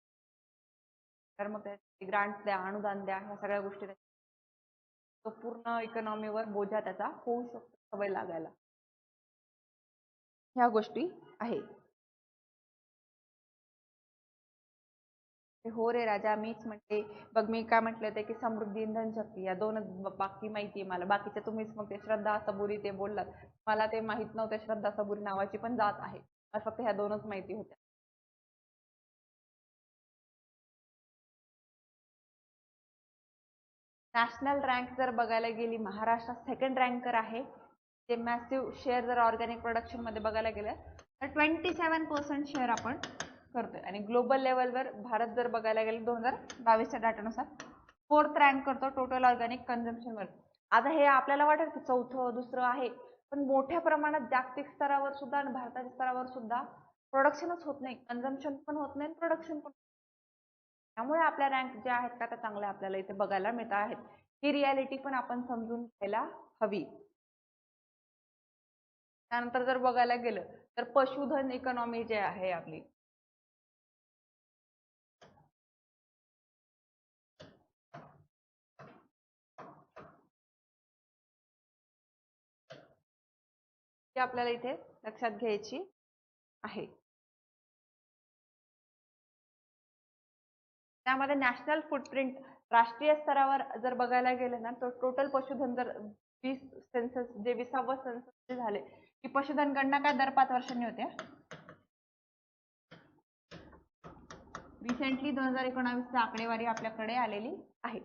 [SPEAKER 1] तर मग ग्रांट्स द्या, अनुदान द्या, ह्या सगळ्या गोष्टी तो पूर्ण इकॉनॉमीवर बोजा त्याचा होऊ शकतो, सवय लागायला. ह्या गोष्टी आहे. हो रे राजा, मीच म्हणते बघ, मी काय म्हटले होते की समृद्धी, इंधन शक्ती या दोनच बाकी माहिती आहे मला. बाकीच्या तुम्हीच मग ते श्रद्धा सबुरी ते बोललात, मला ते माहित नव्हते. श्रद्धा सबुरी नावाची पण जात आहे, मला फक्त ह्या दोनच माहिती होत्या. नॅशनल रँक जर बघायला गेली, महाराष्ट्र सेकंड रँकर आहे. जे मॅसिव्ह शेअर जर ऑर्गॅनिक प्रोडक्शन मध्ये बघायला गेलं तर 27% शेअर आपण करतोय. आणि ग्लोबल लेवलवर भारत जर बघायला गेलं 2022च्या डाटानुसार 4th रँक करतो टोटल ऑर्गॅनिक कन्झम्पशन वर. आता हे आपल्याला वाटेल की चौथं दुसरं आहे, पण मोठ्या प्रमाणात जागतिक स्तरावर सुद्धा आणि भारताच्या स्तरावर सुद्धा प्रोडक्शनच होत नाही, कन्झम्पशन पण होत नाही, प्रोडक्शन पण. त्यामुळे आपल्या रँक ज्या आहेत त्या चांगल्या आपल्याला इथे बघायला मिळत आहेत. ही रियालिटी पण आपण समजून घ्यायला हवी. त्यानंतर जर बघायला गेलं तर पशुधन इकॉनॉमी जे आहे आपली, ती आपल्याला इथे लक्षात घ्यायची आहे. त्यामध्ये नॅशनल फुटप्रिंट राष्ट्रीय स्तरावर जर बघायला गेलं ना तर टोटल पशुधन जर 20ावं सेन्सस झाले की पशुधन गणना काय दर 5 वर्षांनी होते. रिसेंटली 2019ची आकडेवारी आपल्याकडे आलेली आहे.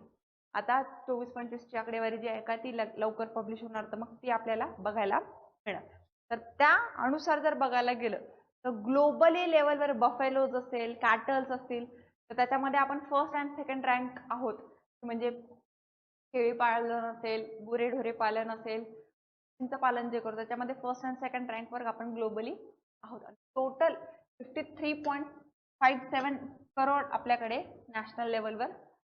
[SPEAKER 1] आता 24-25 ची आकडेवारी जी आहे का ती लवकर पब्लिश होणार, तर मग ती आपल्याला बघायला मिळणार. तर त्या अनुसार जर बघायला गेलं तर ग्लोबली लेवलवर बफेलोज असेल, कॅटल्स असतील, तर त्याच्यामध्ये आपण फर्स्ट अँड सेकंड रँक आहोत. म्हणजे शेळी पालन असेल, गुरेढोरे पालन असेल, पालन जे करतो त्याच्यामध्ये फर्स्ट अँड सेकंड रँकवर आपण ग्लोबली आहोत. टोटल 53.57 करोड आपल्याकडे नॅशनल लेवलवर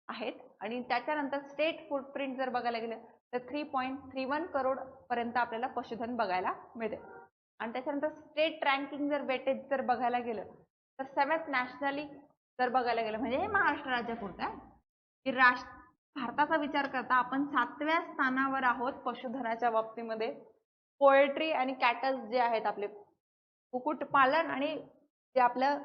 [SPEAKER 1] आहेत. आणि त्याच्यानंतर स्टेट फुटप्रिंट जर बघायला गेलं तर 3.31 करोड पर्यंत आपल्याला पशुधन बघायला मिळते. आणि त्याच्यानंतर स्टेट रँकिंग जर वेटेज जर बघायला गेलं तर 7th नॅशनली जर बघायला गेलं, म्हणजे हे महाराष्ट्र राज्यापुरता की भारताचा विचार करता आपण 7व्या स्थानावर आहोत पशुधनाच्या बाबतीमध्ये. पोएट्री आणि कॅटल्स जे आहेत आपले कुक्कुट पालन आणि जे आपलं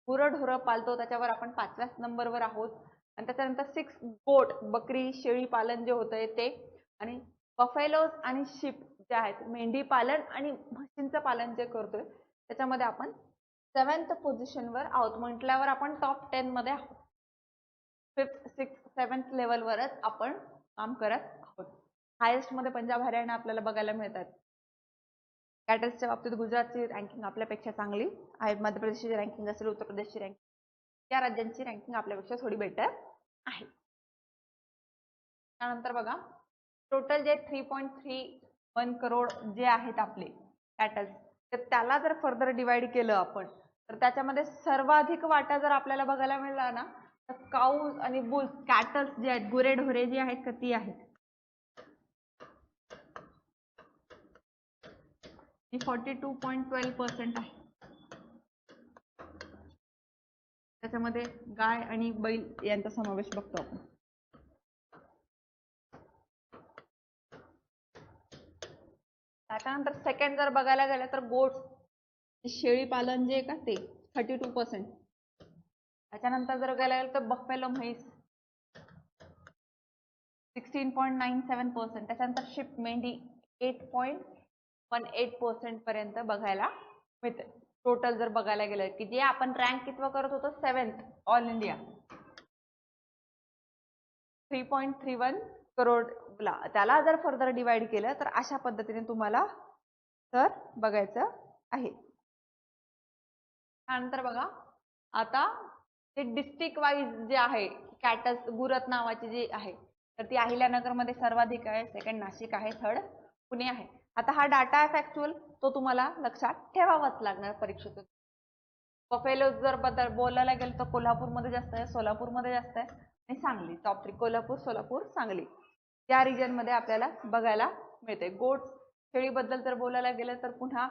[SPEAKER 1] गुरंढोरं पालतो त्याच्यावर आपण 5व्या नंबरवर आहोत. आणि त्याच्यानंतर 6 गोट, बकरी, शेळी पालन जे होतंय ते, आणि बफेलोज आणि शिप जे आहेत, मेंढी पालन आणि म्हशींचं पालन जे करतोय त्याच्यामध्ये आपण 7th पोझिशनवर आहोत. म्हटल्यावर आपण टॉप 10 मध्ये आहोत. 5th, 6th, 7th लेवलवरच आपण काम करत आहोत. हायेस्ट मध्ये पंजाब, हरियाणा आपल्याला बघायला मिळतात. कॅटल्सच्या बाबतीत गुजरातची रँकिंग आपल्यापेक्षा चांगली आहे. मध्य प्रदेशची रँकिंग असेल, उत्तर प्रदेशची रँकिंग, त्या राज्यांची रँकिंग आपल्यापेक्षा थोडी बेटर आहे. त्यानंतर बघा टोटल जे 3.31 करोड जे आहेत आपले कॅटल्स, तर त्याला जर फर्दर डिवाइड केलं आपण, तर त्याच्यामध्ये सर्वाधिक वाटा जर आपल्याला बघायला मिळाला ना, तर काऊज आणि बुल्स कॅटल्स जे आहेत, गुरेढोरे जे आहेत का ती आहेत, ती 42.12% आहे. त्याच्यामध्ये गाय आणि बैल यांचा समावेश बघतो आपण. त्याच्यानंतर सेकंड जर बघायला गेलं तर गोट्स शेळी पालन जे आहे का ते 32%. त्याच्यानंतर जर बघायला गेलं तर बफेलो म्हैस 16.97%. त्याच्यानंतर शिप मेंढी 8.18% पर्यंत बघायला मिळते. टोटल जर बघायला गेलं की जे आपण रँक कितवं करत होतो 7th ऑल इंडिया 3.31 करोडला, त्याला जर फर्दर डिवाइड केलं तर अशा पद्धतीने तुम्हाला तर बघायचं आहे. त्यानंतर बघा आता ते डिस्ट्रिक्ट वाईज जे आहे कॅटल्स गुरत नावाची जी आहे, तर ती अहिल्यानगरमध्ये सर्वाधिक आहे, सेकंड नाशिक आहे, थर्ड पुणे आहे. आता हा डाटा आहे फॅक्च्युअल, तो तुम्हाला लक्षात ठेवावाच लागणार परीक्षेतून. बफेलो जर बद्दल बोलायला गेलं तर कोल्हापूरमध्ये जास्त आहे, सोलापूरमध्ये जास्त आहे आणि सांगली टॉप 3 कोल्हापूर, सोलापूर, सांगली या रिजनमध्ये आपल्याला बघायला मिळते. गोट्स शेळीबद्दल जर बोलायला गेलं तर पुन्हा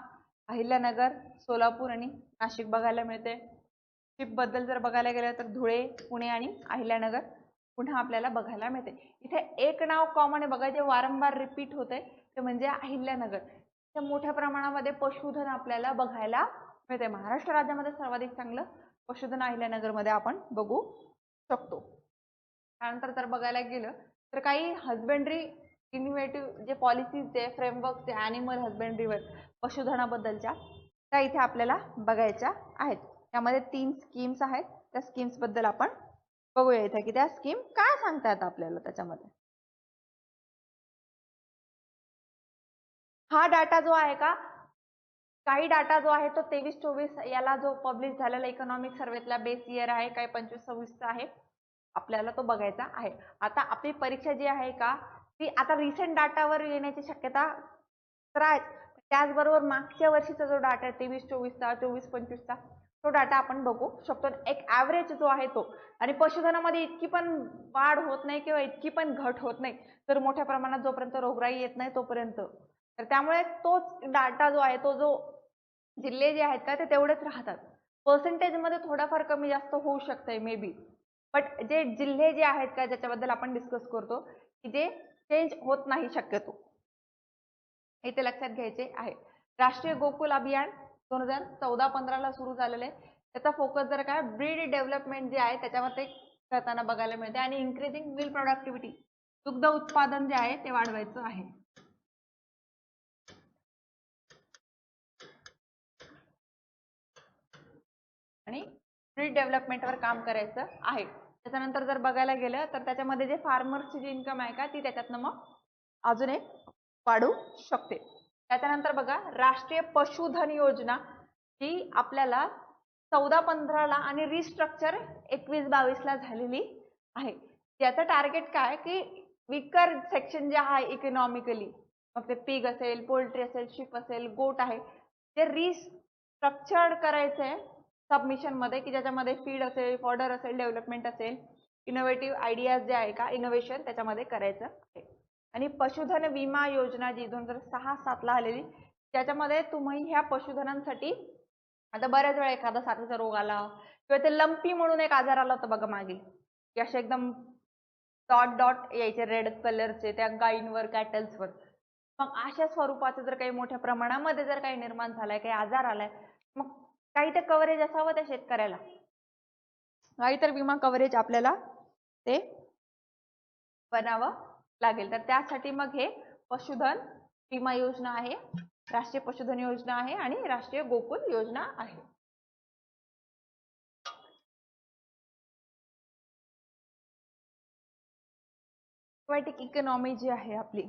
[SPEAKER 1] अहिल्यानगर, सोलापूर आणि नाशिक बघायला मिळते. शिप बद्दल जर बघायला गेलं तर धुळे, पुणे आणि अहिल्यानगर पुन्हा आपल्याला बघायला मिळते. इथे एक नाव कॉमन आहे बघा, जे वारंवार रिपीट होते ते म्हणजे अहिल्यानगर. त्या मोठ्या प्रमाणामध्ये पशुधन आपल्याला बघायला मिळते. महाराष्ट्र राज्यामध्ये सर्वाधिक चांगलं पशुधन अहिल्यानगरमध्ये आपण बघू शकतो. त्यानंतर जर बघायला गेलं तर काही हजबेंड्री इनोव्हेटिव्ह जे पॉलिसीज जे फ्रेमवर्क जे ॲनिमल हजबेंड्रीवर पशुधनाबद्दलच्या त्या इथे आपल्याला बघायच्या आहेत. त्यामध्ये 3 स्कीम्स आहेत. त्या स्कीम्स बद्दल आपण बघूया इथे की त्या स्कीम काय सांगतात आपल्याला. त्याच्यामध्ये हा डाटा जो आहे का, काही डाटा जो आहे तो 23-24 याला जो पब्लिश झालेला इकॉनॉमिक सर्वेतला बेस इयर आहे, काही 25-26 आहे, आपल्याला तो बघायचा आहे. आता आपली परीक्षा जी आहे का ती आता रिसेंट डाटावर येण्याची शक्यता तर आहे. त्याचबरोबर मागच्या वर्षीचा जो डाटा आहे 23-24चा, 24-25चा तो डाटा आपण बघू शकतो. एक ॲव्हरेज जो आहे तो, आणि पशुधनामध्ये इतकी पण वाढ होत नाही किंवा इतकी पण घट होत नाही, तर मोठ्या प्रमाणात जोपर्यंत रोगराई येत नाही तोपर्यंत, तर त्यामुळे तोच डाटा जो आहे तो जो जिल्हे जे आहेत का ते तेवढेच राहतात. पर्सेंटेजमध्ये थोडाफार कमी जास्त होऊ शकतंय मे बी, बट जे जिल्हे जे आहेत का ज्याच्याबद्दल आपण डिस्कस करतो की जे चेंज होत नाही शक्यतो, इथे लक्षात घ्यायचे आहे. राष्ट्रीय गोकुल अभियान 2014-15ला सुरू झालेलं आहे. त्याचा फोकस जर काय ब्रीड डेव्हलपमेंट जे आहे त्याच्यावर ते करताना बघायला मिळते आणि इन्क्रीजिंग मिल्क प्रोडक्टिव्हिटी दुग्ध उत्पादन जे आहे ते वाढवायचं आहे. आणि ब्रीड डेव्हलपमेंटवर काम करायचं आहे. त्याच्यानंतर जर बघायला गेलं तर त्याच्यामध्ये जे फार्मर्सची जी इन्कम आहे का ती त्याच्यातनं मग अजून एक वाढू शकते. त्याच्यानंतर बघा राष्ट्रीय पशुधन योजना ही आपल्याला 14-15ला आणि रिस्ट्रक्चर 21-22ला झालेली आहे. याचं टार्गेट काय की विकर सेक्शन जे आहे इकॉनॉमिकली, मग ते पिग असेल, पोल्ट्री असेल, शिप असेल, गोट आहे, ते रिस्ट्रक्चर्ड करायचंय सबमिशन मध्ये की ज्याच्यामध्ये फीड असेल, फॉडर असेल, डेव्हलपमेंट असेल, इनोव्हेटिव्ह आयडियाज जे आहे का इनोव्हेशन त्याच्यामध्ये करायचं आहे. आणि पशुधन विमा योजना जी 2006-7ला आलेली, त्याच्यामध्ये तुम्ही ह्या पशुधनांसाठी आता बऱ्याच वेळा एखादा साथीचा रोग आला किंवा ते लंपी म्हणून एक आजार आला होता बघा मागे, की असे एकदम डॉट डॉट यायचे रेड कलरचे त्या गायींवर, कॅटल्सवर, मग अशा स्वरूपाचं जर काही मोठ्या प्रमाणामध्ये जर काही निर्माण झालाय, काही आजार आलाय, मग काही तर कव्हरेज असावं त्या शेतकऱ्याला, काही तर विमा कव्हरेज आपल्याला ते बनावं लागेल. तर त्यासाठी मग हे पशुधन विमा योजना आहे, राष्ट्रीय पशुधन योजना आहे आणि राष्ट्रीय गोकुल योजना आहे. एक्वाटिक इकॉनॉमी जी आहे आपली,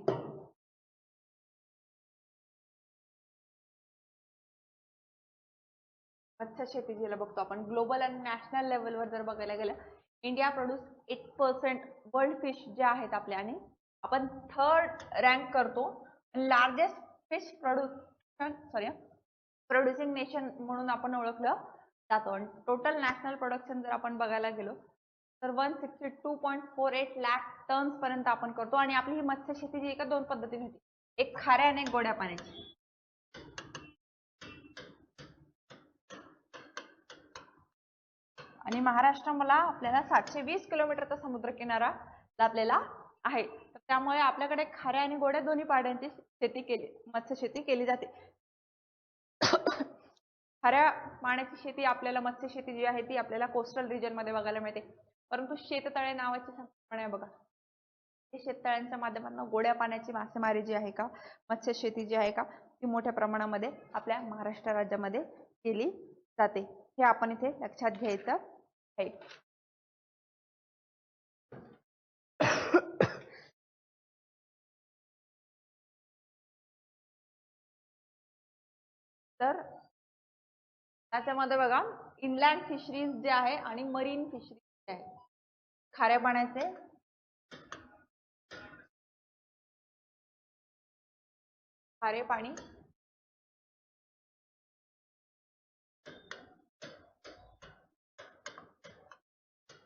[SPEAKER 1] मत्स्य शेती जिला बघतो आपण, ग्लोबल आणि नॅशनल लेवलवर जर बघायला गेलं, इंडिया प्रोड्यूस 8% वर्ल्ड फिश जे आहेत आपल्या आणि आपण 3rd रँक करतो. लार्जेस्ट फिश प्रोड्युसिंग नेशन म्हणून आपण ओळखलं जातो. आणि टोटल नॅशनल प्रोडक्शन जर आपण बघायला गेलो तर 162.48 लाख टन्स पर्यंत आपण करतो. आणि आपली ही मत्स्य शेती जी एका 2 पद्धतीने होती, एक खाऱ्या आणि एक गोड्या पाण्याची. आणि महाराष्ट्र मला आपल्याला 720 किलोमीटरचा समुद्र किनारा लाभलेला आहे. तर त्यामुळे आपल्याकडे खाऱ्या आणि गोड्या दोन्ही पाण्याची मत्स्य शेती केली जाते. खाऱ्या पाण्याची शेती आपल्याला मत्स्य शेती जी आहे ती आपल्याला कोस्टल रिजन मध्ये बघायला मिळते. परंतु शेततळे नावाची संकल्पना आहे बघा, शेततळ्यांच्या माध्यमातून गोड्या पाण्याची मासेमारी जी आहे का, मत्स्य शेती जी आहे का, ती मोठ्या प्रमाणामध्ये आपल्या महाराष्ट्र राज्यामध्ये केली जाते. हे आपण इथे लक्षात घ्यायचं आहे. तर त्याच्यामध्ये बघा इनलँड फिशरीज जे आहे आणि मरीन फिशरीज जे आहे, खाऱ्या पाण्याचे खारे पाणी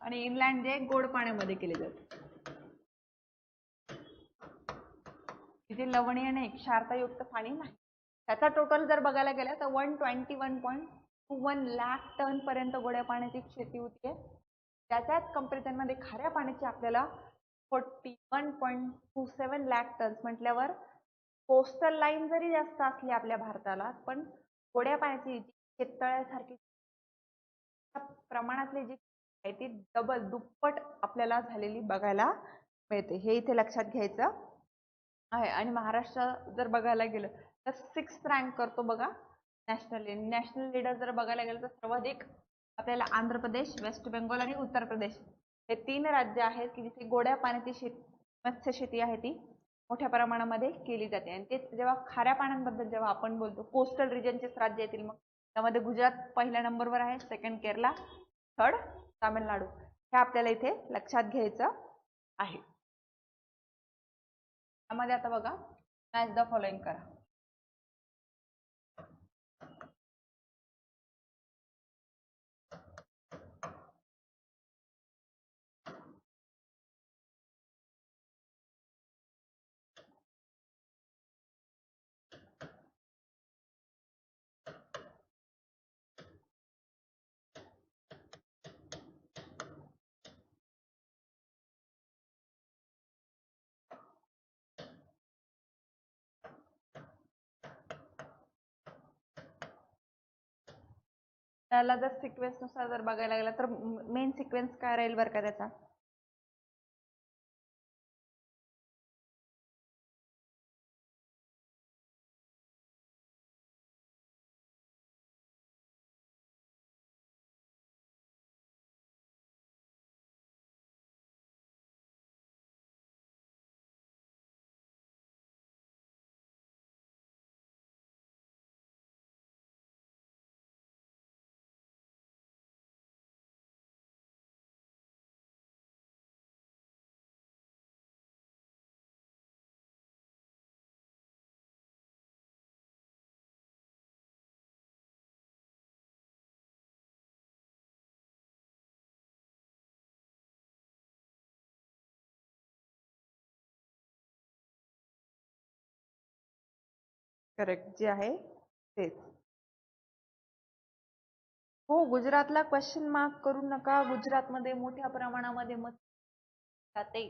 [SPEAKER 1] आणि इनलँड जे गोड पाण्यामध्ये केले जाते. तिथे लवणीय नाही, क्षारतायुक्त पाणी नाही. त्याचा टोटल जर बघायला गेला तर 121.21 लाख टन पर्यंत गोड्या पाण्याची शेती होती. त्याच्याच कंपॅरिझन मध्ये खाऱ्या पाण्याची आपल्याला 41.27 लाख टन्स म्हटल्यावर कोस्टल लाईन जरी जास्त असली आपल्या भारताला, पण गोड्या पाण्याची शेततळ्यासारखी प्रमाणातली जी आहे ती डबल दुप्पट आपल्याला झालेली बघायला मिळते. हे इथे लक्षात घ्यायचं आहे. आणि महाराष्ट्र जर बघायला गेलं तर 6th रँक करतो बघा नॅशनल लीडर जर बघायला गेलं तर सर्वाधिक आपल्याला आंध्र प्रदेश, वेस्ट बेंगॉल आणि उत्तर प्रदेश हे 3 राज्य आहेत की जिथे गोड्या पाण्याची मत्स्य शेती आहे ती मोठ्या प्रमाणामध्ये केली जाते. आणि ते जेव्हा खाऱ्या पाण्याबद्दल जेव्हा आपण बोलतो, कोस्टल रिजनचेच राज्य येतील, मग त्यामध्ये गुजरात पहिल्या नंबरवर आहे, 2nd केरला, 3rd तामिळनाडू. हे आपल्याला इथे लक्षात घ्यायचं आहे. त्यामध्ये आता बघा मॅच द फॉलोइंग करा. त्याला जर सिक्वेन्स नुसार जर बघायला गेला तर मेन सिक्वेन्स काय राहील बरं का त्याचा, करेक्ट जे आहे तेच. हो, गुजरातला क्वेश्चन मार्क करू नका. गुजरातमध्ये मोठ्या प्रमाणामध्ये मत जाते.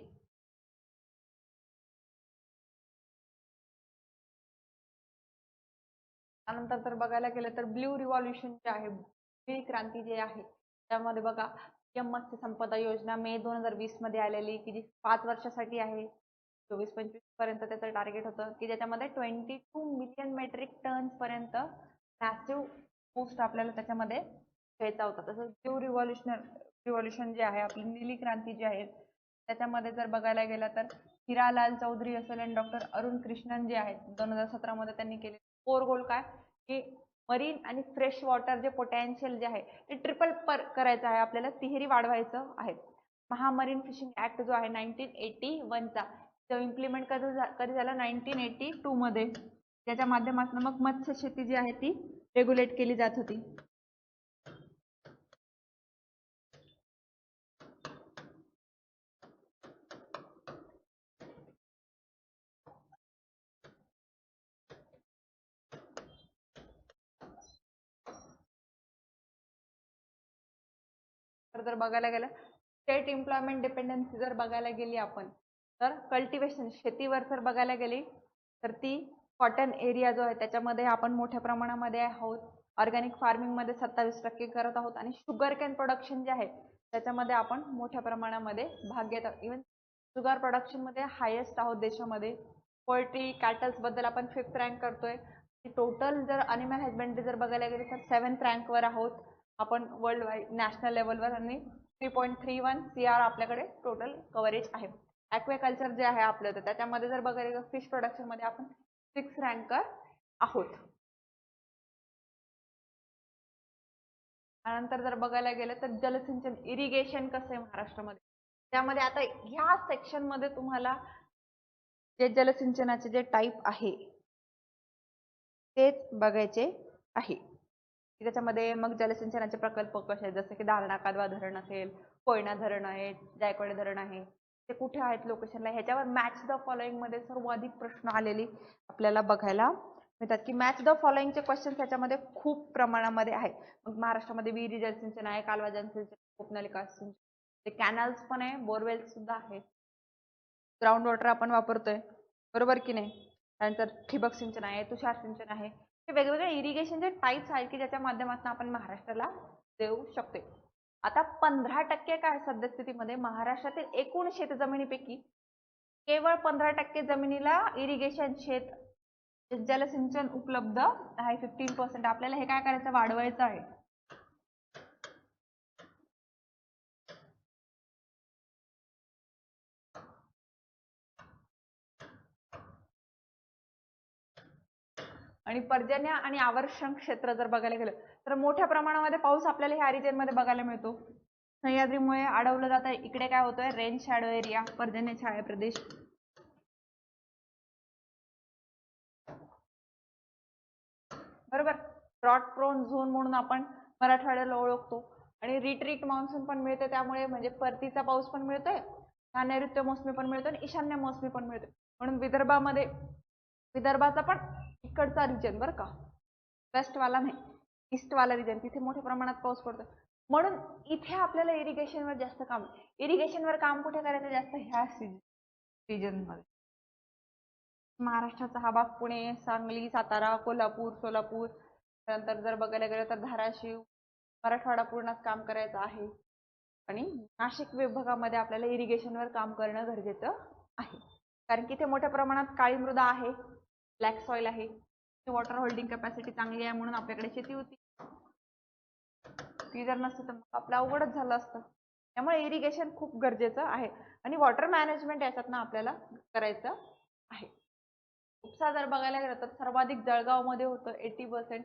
[SPEAKER 1] त्यानंतर तर बघायला गेलं तर ब्ल्यू रिव्हॉल्युशन जे आहे, निळी क्रांती जे आहे, त्यामध्ये बघा मत्स्य संपदा योजना मे 2020 मध्ये आलेली की जी 5 वर्षासाठी आहे. 24-25 पर्यंत त्याचं टार्गेट होतं की ज्याच्यामध्ये 22 मिलियन मेट्रिक टन्स पर्यंत मॅसिव्ह पोस्ट आपल्याला त्याच्यामध्ये घ्यायचा होता. तसंच ब्ल्यू रिव्हॉल्युशन जे आहे, आपली नीली क्रांती जी आहे, त्याच्यामध्ये जर बघायला गेलं तर हिरालाल चौधरी असेल आणि डॉक्टर अरुण कृष्णन जे आहेत 2017 मध्ये त्यांनी केले 4 गोल काय की मरीन आणि फ्रेश वॉटर जे पोटेन्शियल जे आहे ते ट्रिपल करायचं आहे आपल्याला, तिहेरी वाढवायचं आहे. महामरीन फिशिंग ऍक्ट जो आहे 1981 चा इम्प्लिमेंट कधी झाला 1982 मध्ये. त्याच्या माध्यमातून मग मत्स्य शेती जी आहे ती रेग्युलेट केली जात होती. तर जर बघायला गेलं स्टेट एम्प्लॉयमेंट डिपेंडन्सी जर बघायला गेली आपण, तर कल्टिवेशन शेतीवर जर बघायला गेली तर ती कॉटन एरिया जो आहे त्याच्यामध्ये आपण मोठ्या प्रमाणामध्ये आहोत. ऑर्गॅनिक फार्मिंग मध्ये 27% करत आहोत आणि शुगर कॅन प्रोडक्शन जे आहे त्याच्यामध्ये आपण मोठ्या प्रमाणामध्ये भाग घेत आहोत. इव्हन शुगर प्रोडक्शन मध्ये हायेस्ट आहोत देशामध्ये. पोल्ट्री कॅटल्स बद्दल आपण 5th रँक करतोय. टोटल जर अॅनिमल हजबंड्री जर बघायला गेले तर 7th रँकवर आहोत आपण वर्ल्ड वाईड नॅशनल लेवलवर. आणि 3.31 CR आपल्याकडे टोटल कव्हरेज आहे. ॲक्वाकल्चर जे आहे आपलं तर त्याच्यामध्ये जर बघायला गेलं फिश प्रोडक्शन मध्ये आपण 6th रँकर आहोत. त्यानंतर जर बघायला गेलं तर जलसिंचन इरिगेशन कसं आहे महाराष्ट्रामध्ये, त्यामध्ये आता ह्या सेक्शन मध्ये तुम्हाला जे जलसिंचनाचे जे टाईप आहे तेच बघायचे आहे. त्याच्यामध्ये मग जलसिंचनाचे प्रकल्प कसे आहेत, जसं की दारणा कालवा धरण असेल, कोयना धरण आहे, जायकवाडी धरण आहे, ते कुठे आहेत लोकेशनला, ह्याच्यावर मॅच द फॉलोइंग मध्ये सर्वाधिक प्रश्न आलेले आपल्याला बघायला मिळतात. की मॅच द फॉलोइंगचे क्वेश्चन त्याच्यामध्ये खूप प्रमाणामध्ये आहे. मग महाराष्ट्रामध्ये विहिरी जलसिंचन आहे, कालवा जलसिंचन, उपनलिका सिंचन, ते कॅनल्स पण आहे, बोरवेल्स सुद्धा आहेत, ग्राउंड वॉटर आपण वापरतोय, बरोबर की नाही. त्यानंतर ठिबक सिंचन आहे, तुषार सिंचन आहे. हे वेगवेगळे इरिगेशनचे टाईप्स आहेत की ज्याच्या माध्यमातून आपण महाराष्ट्राला देऊ शकतो. आता 15% काय सद्यस्थितीमध्ये महाराष्ट्रातील एकूण शेतजमिनीपैकी केवळ 15% जमिनीला इरिगेशन जलसिंचन उपलब्ध आहे. 15%. आपल्याला हे काय करायचं, वाढवायचं आहे. आणि पर्जन्य आणि आवर्षण क्षेत्र जर बघायला गेलं तर मोठ्या प्रमाणामध्ये पाऊस आपल्याला ह्या रिजन मध्ये बघायला मिळतो. सह्याद्रीमुळे अडवलं जात आहे. इकडे काय होतंय, रेन शॅडो एरिया, पर्जन्य छाया प्रदेश. बरोबर. ड्रॉट प्रोन झोन म्हणून आपण मराठवाड्याला ओळखतो. आणि रिट्रीट मान्सून पण मिळते, त्यामुळे म्हणजे परतीचा पाऊस पण मिळतोय, नैऋत्य मोसमी पण मिळतो आणि ईशान्य मोसमी पण मिळतो. म्हणून विदर्भाचा पण इकडचा रिजन बरं का, वेस्टवाला नाही, ईस्टवाला रिजन, तिथे मोठ्या प्रमाणात पाऊस पडतो. म्हणून इथे आपल्याला इरिगेशनवर जास्त काम, इरिगेशनवर काम कुठे करायचं जास्त, ह्या रिजन मध्ये. महाराष्ट्राचा हा भाग पुणे, सांगली, सातारा, कोल्हापूर, सोलापूर, त्यानंतर जर बघायला गेलं तर धाराशिव, मराठवाडा पूर्णच काम करायचं आहे. आणि नाशिक विभागामध्ये आपल्याला इरिगेशनवर काम करणं गरजेचं आहे, कारण की इथे मोठ्या प्रमाणात काळी मृदा आहे, ब्लॅक सॉइल आहे, वॉटर होल्डिंग कॅपॅसिटी चांगली आहे, म्हणून आपल्याकडे शेती होती. ती जर नसती तर आपलं अवघडच झालं असतं. त्यामुळे इरिगेशन खूप गरजेचं आहे आणि वॉटर मॅनेजमेंट याच्यातनं आपल्याला करायचं आहे. उपसा जर बघायला गेलं तर सर्वाधिक जळगाव मध्ये होतं 80%.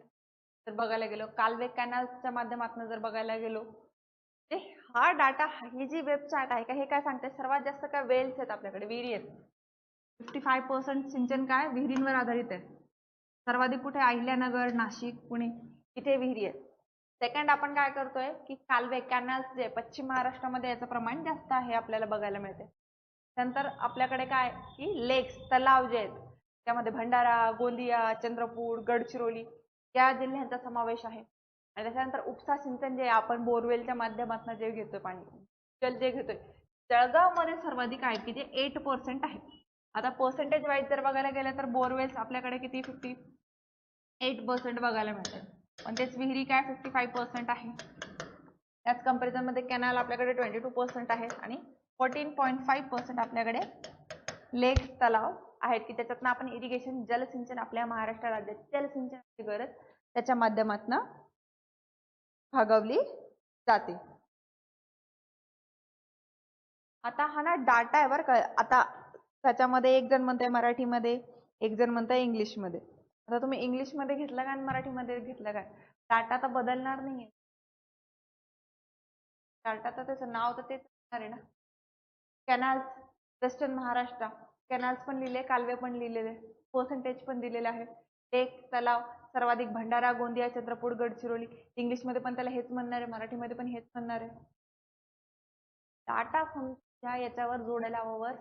[SPEAKER 1] जर बघायला गेलो कालवे कॅनल्सच्या माध्यमातून जर बघायला गेलो, हा डाटा, ही जी वेब चार्ट आहे का, हे काय सांगते, सर्वात जास्त काय वेल्स आहेत आपल्याकडे, विहिरी आहेत. 55% सिंचन काय विहिरींवर आधारित आहे. सर्वाधिक कुठे, अहिल्यानगर, नाशिक, पुणे, इथे विहिरी आहेत. सेकंड आपण काय करतोय की कालवे कॅनल्स जे पश्चिम महाराष्ट्रामध्ये याचं प्रमाण जास्त आहे आपल्याला बघायला मिळते. नंतर आपल्याकडे काय की लेक्स, तलाव जे आहेत त्यामध्ये भंडारा, गोंदिया, चंद्रपूर, गडचिरोली या जिल्ह्यांचा समावेश आहे. आणि त्याच्यानंतर उपसा सिंचन जे आपण बोरवेलच्या माध्यमातून जे घेतोय पाणी, जल जे घेतोय, जळगाव मध्ये सर्वाधिक आहे की जे 8% आहे. आता पर्सेंटेज वाईज जर बघायला गेलं तर बोरवेल्स आपल्याकडे किती 58% बघायला मिळते, पण तेच विहिरी काय 55% आहे. त्याच कंपॅरिझन मध्ये कॅनल आपल्याकडे 22% आहे आणि 14.5% आपल्याकडे लेक, तलाव आहेत की त्याच्यातनं आपण इरिगेशन जलसिंचन आपल्या महाराष्ट्र राज्यात जलसिंचनाची गरज त्याच्या माध्यमातून भागवली जाते. आता हा ना डाटा आहे बरं का, आता त्याच्यामध्ये एक जण म्हणताय मराठीमध्ये, एक जण म्हणताय इंग्लिशमध्ये. आता तुम्ही इंग्लिशमध्ये घेतलं काय आणि मराठीमध्ये घेतलं काय, डाटा तर बदलणार नाहीये. डाटा तर त्याचं नाव तर तेच असणार आहे ना. कॅनल्स, वेस्टर्न महाराष्ट्र, कॅनल्स पण लिहिले, कालवे पण लिहिलेले, पर्सेंटेज पण दिलेले आहे. टेक, तलाव सर्वाधिक भंडारा, गोंदिया, चंद्रपूर, गडचिरोली. इंग्लिशमध्ये पण त्याला हेच म्हणणार आहे, मराठीमध्ये पण हेच म्हणणार आहे. टाटा फंक्शनच्या याच्यावर जोड्यालावावर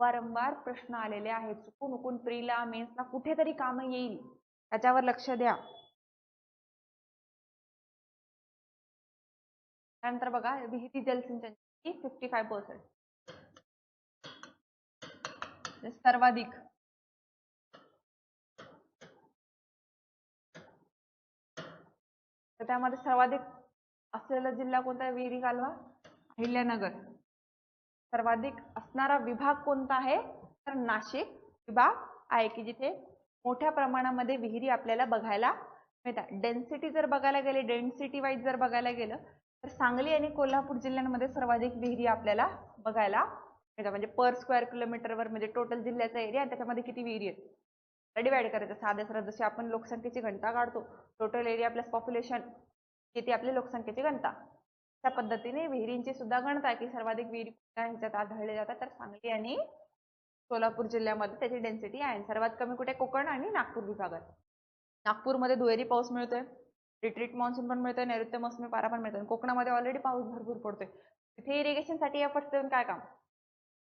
[SPEAKER 1] वारंवार प्रश्न आलेले आहेत. चुकून प्रीला मेन्सला कुठेतरी काम येईल, त्याच्यावर लक्ष द्या. त्यानंतर बघा विहिरी जलसिंचनची 55% सर्वाधिक. तर त्यामध्ये सर्वाधिक असलेला जिल्हा कोणता? विहिरी कालवा अहिल्यानगर. सर्वाधिक असणारा विभाग कोणता आहे? तर नाशिक विभाग आहे, की जिथे मोठ्या प्रमाणामध्ये विहिरी आपल्याला बघायला मिळतात. डेन्सिटी जर बघायला गेले, डेन्सिटी वाईज जर बघायला गेलं तर सांगली आणि कोल्हापूर जिल्ह्यांमध्ये सर्वाधिक विहिरी आपल्याला बघायला मिळतात. म्हणजे पर स्क्वेअर किलोमीटरवर, म्हणजे टोटल जिल्ह्याचा एरिया आणि त्याच्यामध्ये किती विहिरी आहेत डिवाइड करायचं. साध्या सरळ जशी आपण लोकसंख्येची घनता काढतो, टोटल एरिया प्लस पॉप्युलेशन किती आपली लोकसंख्येची घनता, त्या पद्धतीने विहिरींची सुद्धा गणता आहे, की सर्वाधिक विहिरी कुठल्या ह्याच्यात आढळले जातात. तर सांगली आणि सोलापूर जिल्ह्यामध्ये त्याची डेन्सिटी आहे. सर्वात कमी कुठे? कोकण आणि नागपूर विभागात. नागपूरमध्ये दुहेरी पाऊस मिळतोय, रिट्रीट मान्सून पण मिळतोय, नैऋत्य मोसमी पारा पण मिळतोय. कोकणामध्ये ऑलरेडी पाऊस भरपूर पडतोय, तिथे इरिगेशनसाठी एफर्ट्स देऊन काय काम?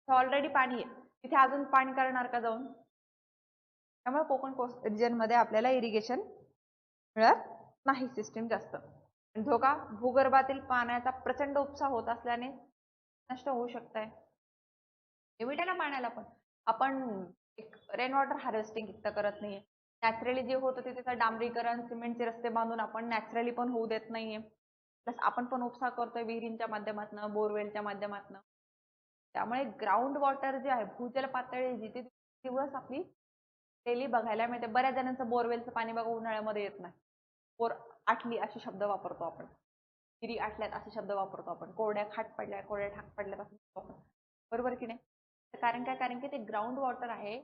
[SPEAKER 1] ऑलरेडी पाणी आहे, तिथे अजून पाणी करणार का जाऊन? त्यामुळे कोकण कोस्ट रिजन मध्ये आपल्याला इरिगेशन मिळत नाही सिस्टीम जास्त. धोका भूगर्भातील पाण्याचा प्रचंड उपसा होत असल्याने नष्ट होऊ शकत आहे. लिमिट आहे ना पाण्याला पण. आपण एक रेन वॉटर हार्वेस्टिंग इतकं करत नाहीये. नॅचरली जे होतं ते त्याचं डांबरीकरण, सिमेंटचे रस्ते बांधून आपण नॅचरली पण होऊ देत नाहीये. प्लस आपण पण उपसा करतोय विहिरींच्या माध्यमातून, बोरवेलच्या माध्यमातून. त्यामुळे ग्राउंड वॉटर जे आहे, भूजल पातळी जिथे दिवस आपली डेली बघायला मिळते. बऱ्याच जणांचं बोरवेलचं पाणी बघा उन्हाळ्यामध्ये येत नाही. बोर आटली असे शब्द वापरतो आपण, विहिरी आटल्यात असे शब्द वापरतो आपण, कोरड्या खाट पडल्या, कोरड्या ठाक पडल्यापासून, बरोबर की नाही? कारण काय? कारण की ते ग्राउंड वॉटर आहे,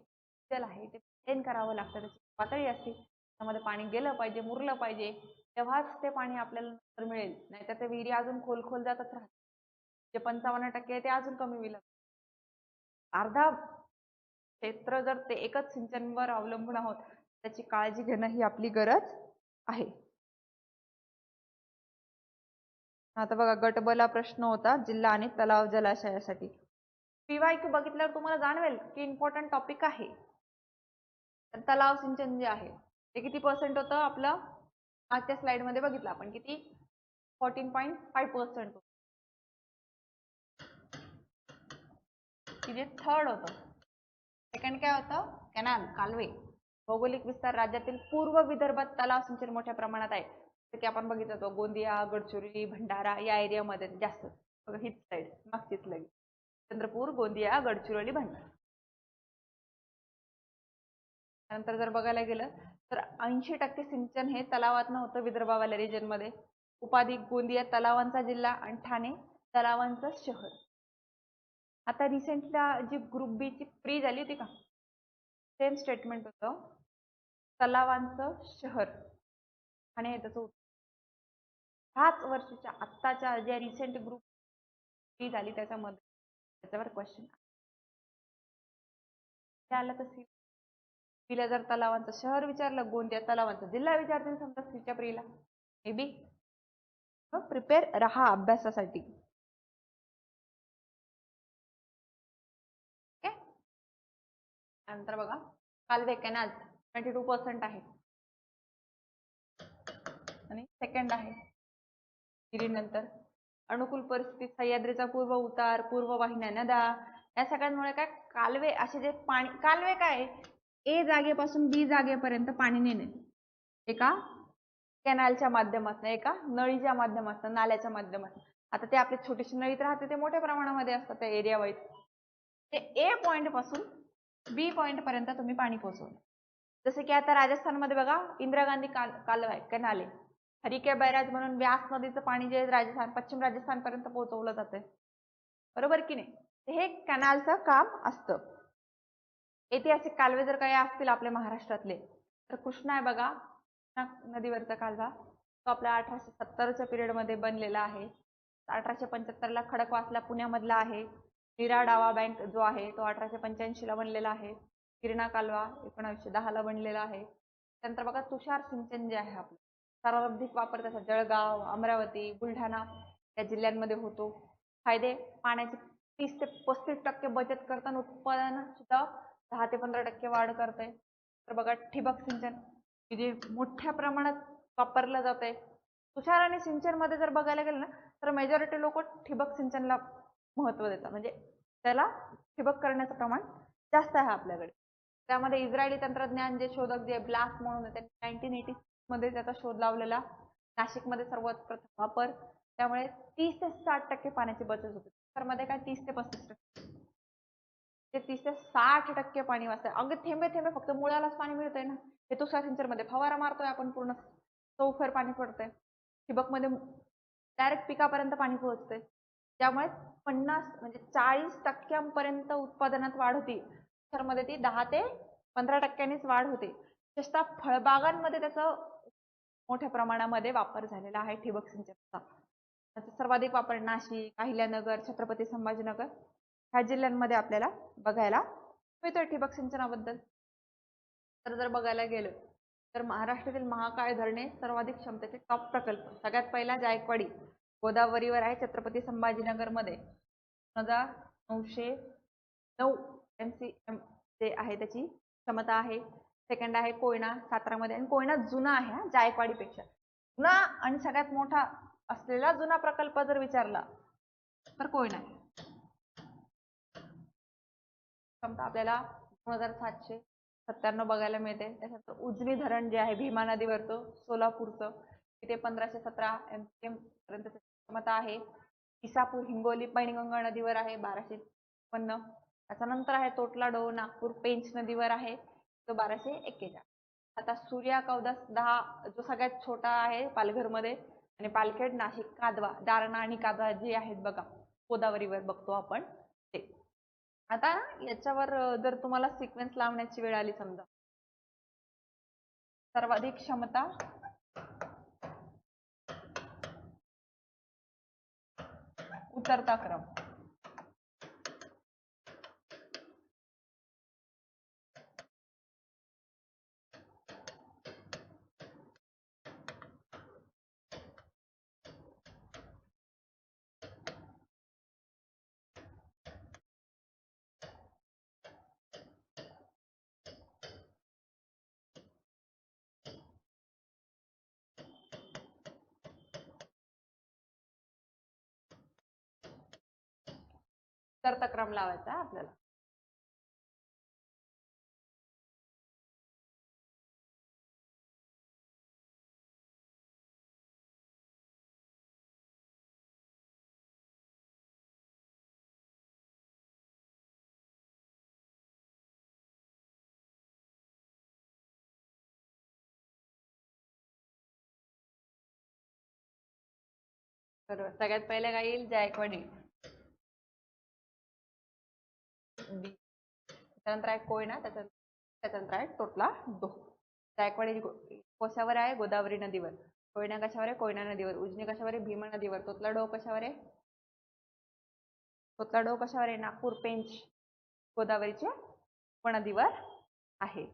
[SPEAKER 1] जल आहे, ते मेंटेन करावं लागतं. त्याची पातळी असते, त्यामध्ये पाणी गेलं पाहिजे, मुरलं पाहिजे, तेव्हाच ते पाणी आपल्याला नंतर मिळेल. नाहीतर ते विहिरी अजून खोल जातच राहतात. जे 55% आहे ते अजून कमी होईल. अर्धा क्षेत्र जर ते एकच सिंचनवर अवलंबून आहोत, त्याची काळजी घेणं ही आपली गरज आहे. आता बघा गटबला प्रश्न होता जिल्हा आणि तलाव जलाशयासाठी. PYQ बघितल्यावर तुम्हाला जाणवेल की इम्पॉर्टंट टॉपिक आहे. तलाव सिंचन जे आहे ते किती पर्सेंट होतं आपलं? मागच्या स्लाइड मध्ये बघितलं आपण, किती? 14.5%. जे थर्ड होतं. सेकंड काय होतं? कॅनल, कालवे. भौगोलिक विस्तार राज्यातील पूर्व विदर्भात तलाव सिंचन मोठ्या प्रमाणात आहे. तर की आपण बघितलं होतं गोंदिया, गडचिरोली, भंडारा या एरियामध्ये जास्त. बघा हीच साईड मागचीच लगी, चंद्रपूर, गोंदिया, गडचिरोली, भंडारा. त्यानंतर जर बघायला गेलं तर 80% सिंचन हे तलावातनं होतं विदर्भावाल्या रिजन मध्ये. उपाधी गोंदिया तलावांचा जिल्हा आणि ठाणे तलावांचं शहर. आता रिसेंटला जी ग्रुप बी ची प्री झाली होती का, सेम स्टेटमेंट होतं, तलावांचं शहर ठाणे त्याचं उत्तर. 5 वर्षाच्या आत्ताच्या ज्या रिसेंट ग्रुप प्री झाली त्याच्यामध्ये त्याच्यावर क्वेश्चन आलं तर तिला जर तलावांचं शहर विचारलं, गोंदिया तलावांचा जिल्हा विचारतील समजा तिच्या प्रीला, मे बी प्रिपेअर राहा अभ्यासासाठी. ओके. नंतर बघा कालवे कॅनल 22% आहे आणि सेकंड आहे. नंतर अनुकूल परिस्थिती, सह्याद्रीचा पूर्व उतार, पूर्व वाहिन्या, नद्या, या सगळ्यांमुळे काय कालवे असे जे पाणी, कालवे काय ए जागेपासून बी जागेपर्यंत पाणी नेणे एका कॅनलच्या माध्यमातून, एका नळीच्या माध्यमातून, नाल्याच्या माध्यमातून. आता ते आपली छोटीशी नळीत राहते ते मोठ्या प्रमाणामध्ये असतात त्या एरिया वाईज. ते ए पॉइंट पासून बी पॉइंट पर्यंत तुम्ही पाणी पोहोचवलं. जसं की आता राजस्थानमध्ये बघा इंदिरा गांधी कालवा आहे, कॅनल आहे. हरिके बैराज म्हणून व्यास नदीचं पाणी जे राजस्थान, पश्चिम राजस्थान पर्यंत पोहोचवलं जातंय, बरोबर की नाही? हे कॅनलचं काम असतं. ऐतिहासिक कालवे जर काही असतील आपल्या महाराष्ट्रातले तर कृष्णा आहे बघा, नदीवरचा कालवा, तो आपल्या 1870च्या पिरियड मध्ये बनलेला आहे. 1875ला खडकवासला पुण्यामधला आहे. नीरा डावा बँक जो आहे तो 1885 ला बनलेला आहे. गिरणा कालवा 1910 ला बनलेला आहे. त्यानंतर बघा तुषार सिंचन जे आहे आपलं सर्वाधिक वापर त्याचा जळगाव, अमरावती, बुलढाणा या जिल्ह्यांमध्ये होतो. फायदे पाण्याची 30 ते 35% बचत करताना उत्पादन सुद्धा 10 ते 15% वाढ करते. तर बघा ठिबक सिंचन जे मोठ्या प्रमाणात वापरलं जाते. तुषार आणि सिंचन मध्ये जर बघायला गेलं ना तर मेजॉरिटी लोक ठिबक सिंचनला महत्त्व देतात, म्हणजे त्याला ठिबक करण्याचं प्रमाण जास्त आहे आपल्याकडे. त्यामध्ये इस्रायली तंत्रज्ञान जे शोधक जे ब्लास म्हणून त्यांनी 1980 मध्ये त्याचा शोध लावलेला. नाशिकमध्ये सर्वात प्रथम वापर. त्यामुळे 30 ते 60% पाण्याची बचत होते. तर मध्ये काय 30 ते 35%, ते 30 ते 60% पाणी वाचतंय. अगदी थेंबे थेंबे फक्त मुळालाच पाणी मिळतंय ना. हे तुषार सिंचन मध्ये फवारा मारतोय आपण, पूर्ण चौफेर पाणी पडतंय. ठिबक मध्ये डायरेक्ट पिकापर्यंत पाणी पोहोचते. त्यामुळे 50 म्हणजे 40% उत्पादनात वाढ होती. तर मध्ये ती 10 ते 15%नीच वाढ होते. विशेषतः फळबागांमध्ये त्याचा मोठ्या प्रमाणामध्ये वापर झालेला आहे ठिबक सिंचनचा. त्याचा सर्वाधिक वापर नाशिक, अहिल्यानगर, छत्रपती संभाजीनगर ह्या जिल्ह्यांमध्ये आपल्याला बघायला मिळतोय ठिबक सिंचनाबद्दल. तर जर बघायला गेलं तर महाराष्ट्रातील महाकाय धरणे सर्वाधिक क्षमतेचे टॉप प्रकल्प सगळ्यात पहिला जायकवाडी गोदावरीवर आहे छत्रपती संभाजीनगर मध्ये 1909 MCM जे आहे त्याची क्षमता आहे. सेकंड आहे कोयना सातारामध्ये, आणि कोयना जुना आहे जायकवाडीपेक्षा. जुना आणि सगळ्यात मोठा असलेला जुना प्रकल्प जर विचारला तर कोयना आहे. क्षमता आपल्याला 2797 बघायला मिळते. त्याच्यात उजनी धरण जे आहे भीमा नदीवरचं सोलापूरचं तिथे 1517 MCM पर्यंत क्षमता आहे. इसापूर हिंगोली पैनगंगा नदीवर आहे 1256. त्याच्यानंतर आहे तोटलाडो नागपूर पेंच नदीवर आहे तो 1241. आता सूर्या कवदास 10 जो सगळ्यात छोटा आहे पालघरमध्ये, आणि पालखेड नाशिक कादवा दारणा आणि कादवा जे आहेत बघा गोदावरीवर बघतो आपण ते. आता याच्यावर जर तुम्हाला सिक्वेन्स लावण्याची वेळ आली समजा, सर्वाधिक क्षमता, उतरता क्रम. उतरता क्रम लावायचा आहे आपल्याला. तर सगळ्यात पहिल्या काय येईल जायकवाडी, त्यानंतर आहे कोयना, त्याच्यानंतर आहे तोटलाडो. जायकवाडी कशावर आहे गोदावरी नदीवर, कोयना कशावर आहे कोयना नदीवर, उजनी कशावर आहे भीमा नदीवर, तोतलाडो कशावर आहे नागपूर पेंच गोदावरीच्या उपनदीवर आहे.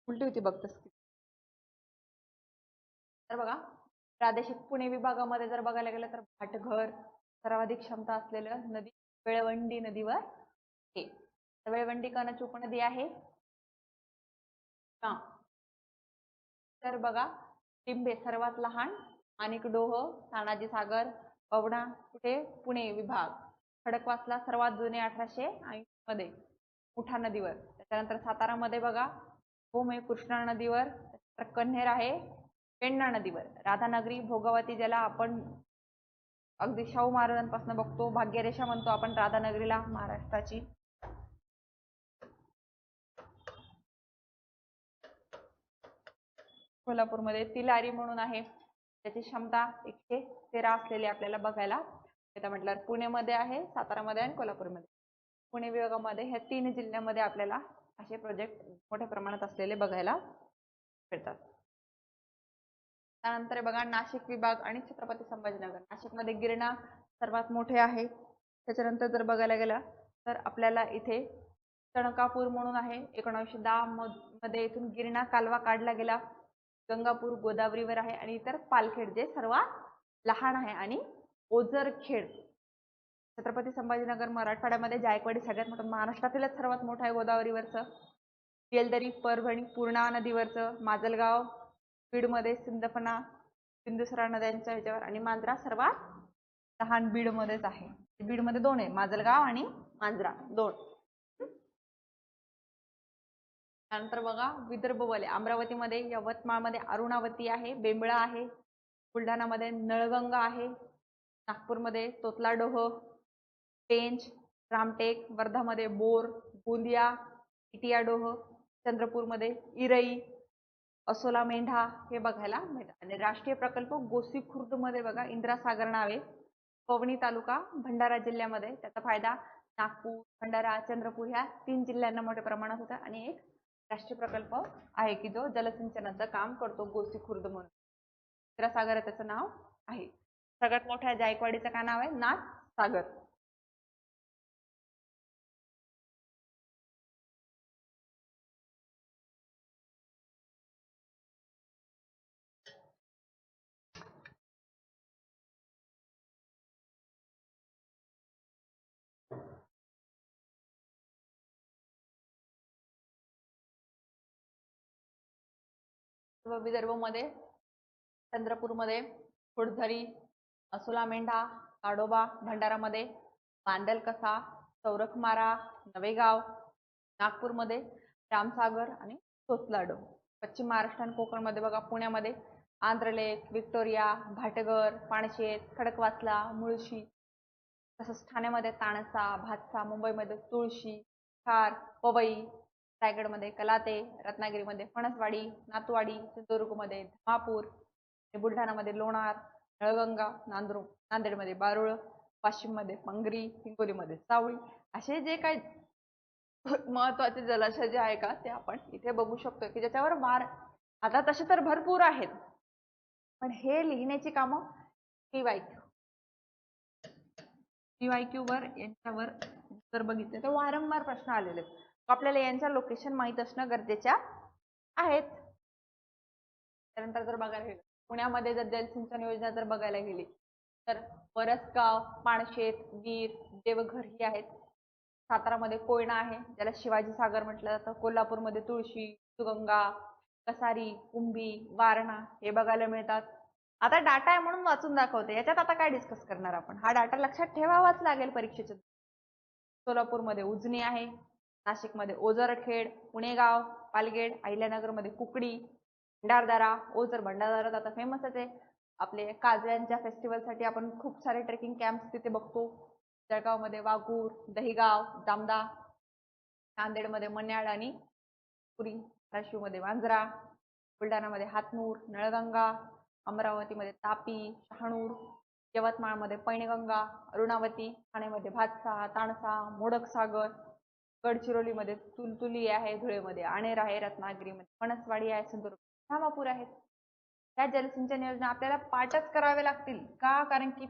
[SPEAKER 1] उलटी होती बघतस. तर बघा प्रादेशिक पुणे विभागामध्ये जर बघायला गेलं तर भाटघर सर्वाधिक क्षमता असलेलं नदी वेळवंडी नदीवर आहे. वेळवंडी कोणाची उपनदी आहे का? तर बघा टिंबे सर्वात लहान, माणिकडोह, तानाजी सागर, पवना कुठे पुणे विभाग, खडकवासला सर्वात जुने 1880 मध्ये मुठा नदीवर. त्याच्यानंतर सातारामध्ये बघा भूम आहे कृष्णा नदीवर, कन्हेर आहे पेन्ना नदीवर, राधानगरी भोगावती ज्याला आपण अगदी शाहू महाराजांपासून बघतो भाग्यरेषा म्हणतो आपण राधानगरीला महाराष्ट्राची. कोल्हापूरमध्ये तिलारी म्हणून आहे, त्याची क्षमता 113 असलेली आपल्याला बघायला येतं. म्हटलं पुण्यामध्ये आहे, सातारामध्ये आणि कोल्हापूरमध्ये. पुणे विभागामध्ये ह्या 3 जिल्ह्यामध्ये आपल्याला असे प्रोजेक्ट मोठ्या प्रमाणात असलेले बघायला मिळतात. त्यानंतर बघा नाशिक विभाग आणि छत्रपती संभाजीनगर. नाशिकमध्ये गिरणा सर्वात मोठे आहे. त्याच्यानंतर जर बघायला गेला तर आपल्याला इथे तणकापूर म्हणून आहे. 1910 मध्ये इथून गिरणा कालवा काढला गेला. गंगापूर गोदावरीवर आहे आणि इतर पालखेड जे सर्वात लहान आहे आणि ओझरखेड. छत्रपती संभाजीनगर मराठवाड्यामध्ये जायकवाडी सगळ्यात मोठं, महाराष्ट्रातीलच सर्वात मोठं आहे गोदावरीवरचं. येलदरी परभणी पूर्णा नदीवरचं. माजलगाव बीडमध्ये सिंदफणा बिंदुसरा नद्यांच्या ह्याच्यावर आणि मांजरा सर्वात लहान बीडमध्येच आहे. बीडमध्ये 2 आहे, माजलगाव आणि मांजरा 2. त्यानंतर बघा विदर्भ वलय. अमरावतीमध्ये, यवतमाळमध्ये अरुणावती आहे, बेंबळा आहे. बुलढाणामध्ये नळगंगा आहे. नागपूरमध्ये तोतलाडोह, पेंच, रामटेक. वर्धामध्ये बोर, गोंदिया, इटियाडोह. चंद्रपूरमध्ये इरई, असोला मेंढा हे बघायला मिळतात. आणि राष्ट्रीय प्रकल्प गोसीखुर्दमध्ये बघा इंदिरासागर नावे, पवनी तालुका भंडारा जिल्ह्यामध्ये. त्याचा फायदा नागपूर, भंडारा, चंद्रपूर ह्या 3 जिल्ह्यांना मोठ्या प्रमाणात होता. आणि एक राष्ट्रीय प्रकल्प आहे की जो जलसिंचनाचं काम करतो गोसीखुर्द म्हणून. इंदिरासागर त्याचं नाव आहे. सगळ्यात मोठ्या जायकवाडीचं काय नाव आहे? नाथ सागर. विदर्भमध्ये चंद्रपूरमध्ये फुडझरी, असोला मेंढा, ताडोबा. भंडारामध्ये बांदलकसा, चौरखमारा, नवेगाव. नागपूरमध्ये रामसागर आणि तोतलाडो. पश्चिम महाराष्ट्र आणि कोकणमध्ये बघा पुण्यामध्ये आंध्रलेक, विक्टोरिया, भाटगर, पाणशेत, खडकवासला, मुळशी. तसंच ठाण्यामध्ये ताणसा, भातसा. मुंबईमध्ये तुळशी, खार, पवई. रायगडमध्ये कलाते, रत्नागिरीमध्ये फणसवाडी, नातवाडी. सिंधुदुर्गमध्ये धमापूर, बुलढाणामध्ये लोणार, नळगंगा, नांदेडमध्ये बारुळ, वाशिममध्ये मंगरी, हिंगोलीमध्ये सावळी. असे जे काही महत्वाचे जलाशय जे आहे का ते आपण इथे बघू शकतो की ज्याच्यावर आता तसे तर भरपूर आहेत, पण हे लिहिण्याची कामं PYQ वर यांच्यावर जर बघितले तर वारंवार प्रश्न आलेले आहेत. आपल्याला यांच्या लोकेशन माहित असणं गरजेच्या आहेत. त्यानंतर जर बघायला गेलं पुण्यामध्ये जर जलसिंचन योजना जर बघायला गेली तर वरसगाव, पाणशेत, वीर, देवघर ही आहेत. सातारामध्ये कोयना आहे ज्याला शिवाजी सागर म्हटलं जातं. कोल्हापूरमध्ये तुळशी, सुगंगा, कसारी, कुंभी, वारणा हे बघायला मिळतात. आता डाटा आहे म्हणून वाचून दाखवते. याच्यात आता काय डिस्कस करणार आपण? हा डाटा लक्षात ठेवावाच लागेल परीक्षेच्या. सोलापूरमध्ये उजनी आहे, नाशिकमध्ये ओझरखेड, पुणेगाव, पालगेड, अहिल्यानगरमध्ये कुकडी, भंडारदरा. ओझर भंडारदरा आता फेमसच आहे. आपले काजव्यांच्या फेस्टिवलसाठी आपण खूप सारे ट्रेकिंग कॅम्प्स तिथे बघतो. जळगावमध्ये वाघूर, दहिगाव, जामदा. नांदेडमध्ये मन्याड आणि पुरी. धाराशिवमध्ये वांजरा. बुलढाणामध्ये हातनूर, नळगंगा. अमरावतीमध्ये तापी, शहाणूर. यवतमाळमध्ये पैनगंगा, अरुणावती. ठाणेमध्ये भातसा, ताणसा, मोडकसागर. गडचिरोलीमध्ये तुलतुली आहे. धुळेमध्ये आणेर आहे. रत्नागिरीमध्ये फणसवाडी आहे. सिंधुदुर्ग धामापूर आहेत. या जलसिंचन योजना आपल्याला पाठच करावे लागतील का? कारण की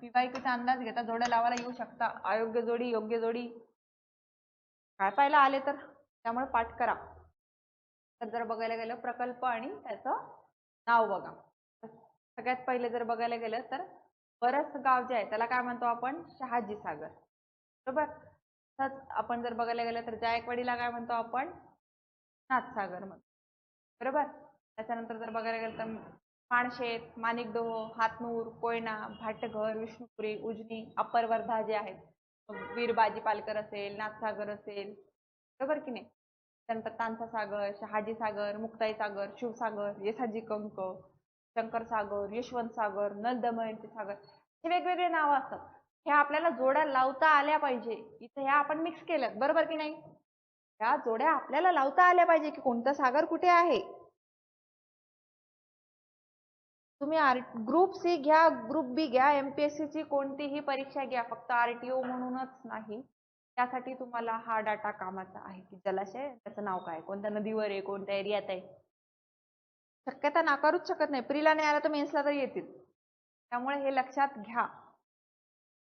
[SPEAKER 1] PYQचा अंदाज घेता जोड्या लावायला येऊ शकता. अयोग्य जोडी, योग्य जोडी काय पाहायला आले तर त्यामुळे पाठ करा. तर जर बघायला गेलं प्रकल्प आणि त्याचं नाव बघा. सगळ्यात पहिले जर बघायला गेलं तर वरसगाव जे आहे त्याला काय म्हणतो आपण? शहाजी सागर. बरोबर. तसंच आपण जर बघायला गेलं तर जायकवाडीला काय म्हणतो आपण? नाथसागर म्हणतो. बरोबर. त्याच्यानंतर जर बघायला गेलं तर पाणशेत, माणिकडोह, हातनूर, कोयना, भाटघर, विष्णुपुरी, उजनी, अप्पर वर्धा जे आहेत. वीर बाजी पालकर असेल, नाथसागर असेल. बरोबर की नाही? त्यानंतर तांसा सागर, शहाजी सागर, मुक्ताई सागर, शिवसागर, येसाजी कंक, शंकर सागर, यशवंत सागर, नल दमयंती सागर. हे वेगवेगळे नावं असतात. हे आपल्याला जोड्या लावता आल्या पाहिजे. इथे ह्या आपण मिक्स केल्यात. बरोबर की नाही? ह्या जोड्या आपल्याला लावता आल्या पाहिजे की कोणता सागर कुठे आहे. तुम्ही ग्रुप सी घ्या, ग्रुप बी घ्या, MPSC ची कोणतीही परीक्षा घ्या, फक्त RTO म्हणूनच नाही. त्यासाठी तुम्हाला हा डाटा कामाचा आहे की जलाशय त्याचं नाव काय, कोणत्या नदीवर आहे, कोणत्या एरियात आहे. शक्यता नाकारूच शकत नाही. प्रीला नाही आला तर मेन्सला तर येतील. त्यामुळे हे लक्षात घ्या.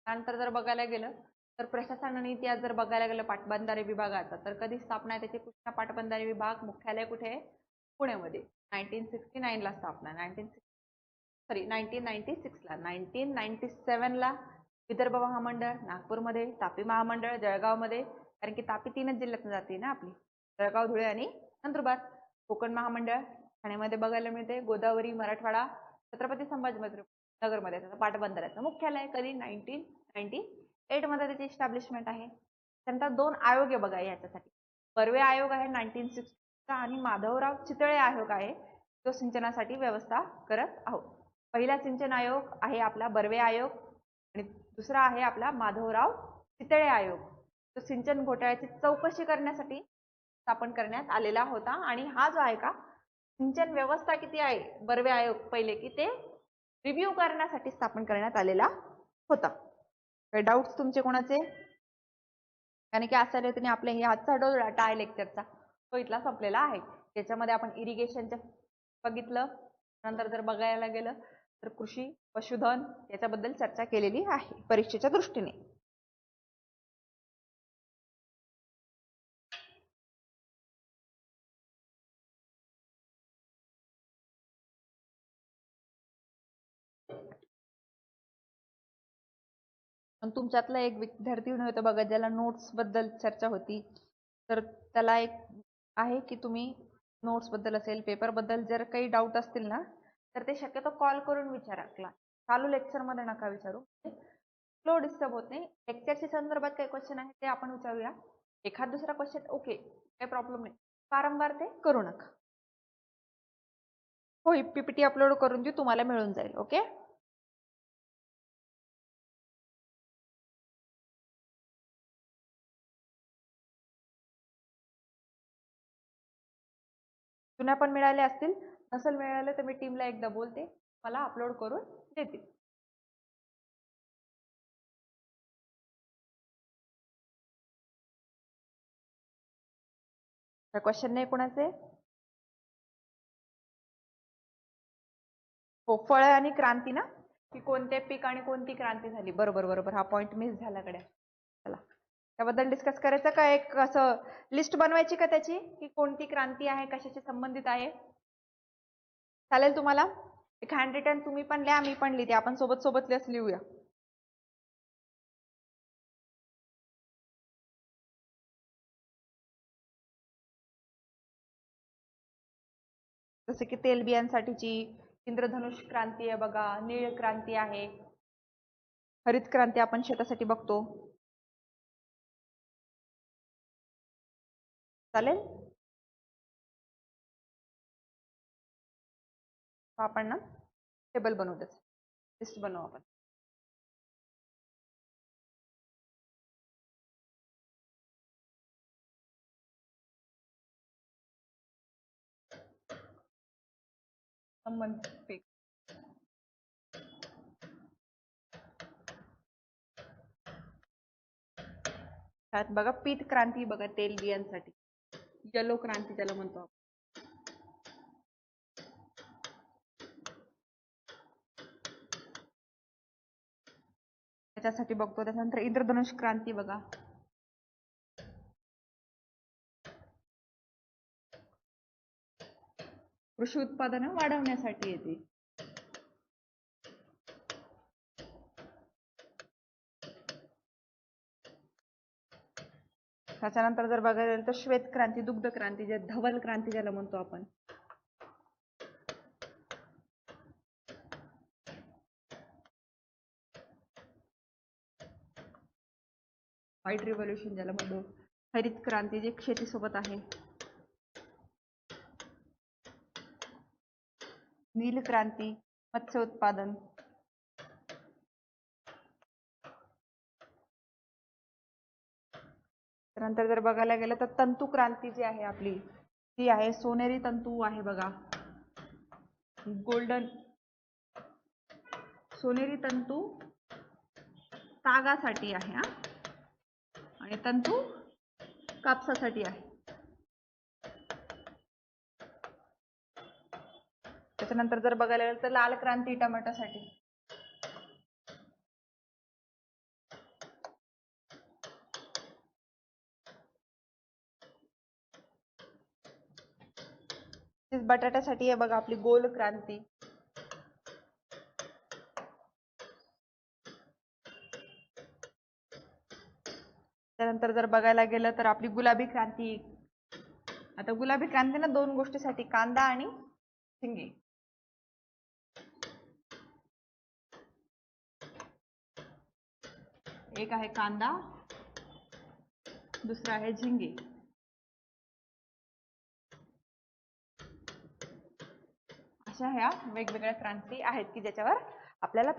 [SPEAKER 1] त्यानंतर जर बघायला गेलं तर प्रशासन आणि इतिहास जर बघायला गेलं पाटबंधारे विभागाचा, तर कधी स्थापना आहे त्याची? कृष्णा पाटबंधारे विभाग मुख्यालय कुठे आहे? पुण्यामध्ये. 1969 ला स्थापना. 1996 ला. 1997 ला विदर्भ महामंडळ नागपूरमध्ये, तापी महामंडळ जळगावमध्ये, कारण की तापी 3च जिल्ह्यातून जाते ना आपली, जळगाव, धुळे आणि नंदुरबार. कोकण महामंडळ ठाण्यामध्ये बघायला मिळते. गोदावरी मराठवाडा छत्रपती संभाजीनगर नगरमध्ये त्याचं पाटबंधाऱ्याचं मुख्यालय. कधी? 1998 मध्ये त्याची इस्टॅब्लिशमेंट आहे. त्यानंतर 2 आयोग आहे बघा याच्यासाठी. बर्वे आयोग आहे 1960 चा आणि माधवराव चितळे आयोग आहे तो सिंचनासाठी व्यवस्था करत आहोत. पहिला सिंचन आयोग आहे आपला बर्वे आयोग आणि दुसरा आहे आपला माधवराव चितळे आयोग. तो सिंचन घोटाळ्याची चौकशी करण्यासाठी स्थापन करण्यात आलेला होता. आणि हा जो आहे का सिंचन व्यवस्था किती आहे बर्वे आयोग पहिले की ते रिव्ह्यू करण्यासाठी स्थापन करण्यात आलेला होता. काही डाऊट्स तुमचे कोणाचे? कारण की अशा रीतीने आपले हे आजचा जो डाटा आहे लेक्चरचा तो इथला संपलेला आहे. त्याच्यामध्ये आपण इरिगेशनच्या बघितलं. नंतर जर बघायला गेलं तर कृषी पशुधन याच्याबद्दल चर्चा केलेली आहे परीक्षेच्या दृष्टीने. तुमच्यातला एक विद्यार्थी होतं बघा ज्याला नोट्स बद्दल चर्चा होती, तर त्याला एक आहे की तुम्ही नोट्स बद्दल असेल पेपर बद्दल जर काही डाऊट असतील ना तर ते शक्यतो कॉल करून विचारा. चालू लेक्चर मध्ये नका विचारू. फ्लो डिस्टर्ब होत नाही. लेक्चरच्या संदर्भात काही क्वेश्चन आहे ते आपण विचारूया. एखाद दुसरा क्वेश्चन ओके काही प्रॉब्लेम नाही. वारंवार ते करू नका. हो पीपीटी अपलोड करून देऊ तुम्हाला मिळून जाईल. ओके. जुन्या पण मिळाले असतील. नसेल मिळाले तर मी टीमला एकदा बोलते मला अपलोड करून देतील. क्वेश्चन नाही कोणाचे? हो फळ आणि क्रांती ना की कोणते पीक आणि कोणती क्रांती झाली. बरोबर बरोबर हा पॉइंट मिस झाला कडे. चला त्याबद्दल डिस्कस करायचं का? एक असं लिस्ट बनवायची का त्याची की कोणती क्रांती आहे कशाशी संबंधित आहे? चालेल तुम्हाला? एक हँड रिटन तुम्ही पण लिहा मी पण लिहिते. आपण सोबत सोबत लिहूया. जसे की तेलबियांसाठीची इंद्रधनुष क्रांती आहे बघा, नीळ क्रांती आहे, हरित क्रांती आपण शेतासाठी बघतो. चालेल आपण ना टेबल बनवू त्याचं लिस्ट बनवू आपण. पीक त्यात बघा पीत क्रांती बघा तेलबियांसाठी, येलो क्रांती त्याला म्हणतो आपण. त्याच्यासाठी बघतो. त्याच्यानंतर इंद्रधनुष क्रांती बघा, कृषी उत्पादन वाढवण्यासाठी येते. त्याच्यानंतर जर बघायला गेलं तर श्वेत क्रांती, दुग्ध क्रांती, जे धवल क्रांती ज्याला म्हणतो आपण. व्हाईट रिव्होल्यूशन ज्याला म्हणतो. हरित क्रांती जी शेतीसोबत आहे. नील क्रांती मत्स्य उत्पादन. त्यानंतर जर बघायला गेलं तर तंतू क्रांती जी आहे आपली ती आहे सोनेरी तंतू आहे बघा, गोल्डन सोनेरी तंतू तागासाठी आहे हा, आणि तंतू कापसासाठी आहे. त्याच्यानंतर जर बघायला गेलं तर लाल क्रांती टोमॅटोसाठी. बटाट्यासाठी आहे बघा आपली गोल क्रांती. त्यानंतर जर बघायला गेलं तर आपली गुलाबी क्रांती. आता गुलाबी क्रांती ना दोन गोष्टीसाठी, कांदा आणि झिंगे. एक आहे कांदा, दुसरा आहे झिंगे. अशा ह्या वेगवेगळ्या क्रांती आहेत की ज्याच्यावर आपल्याला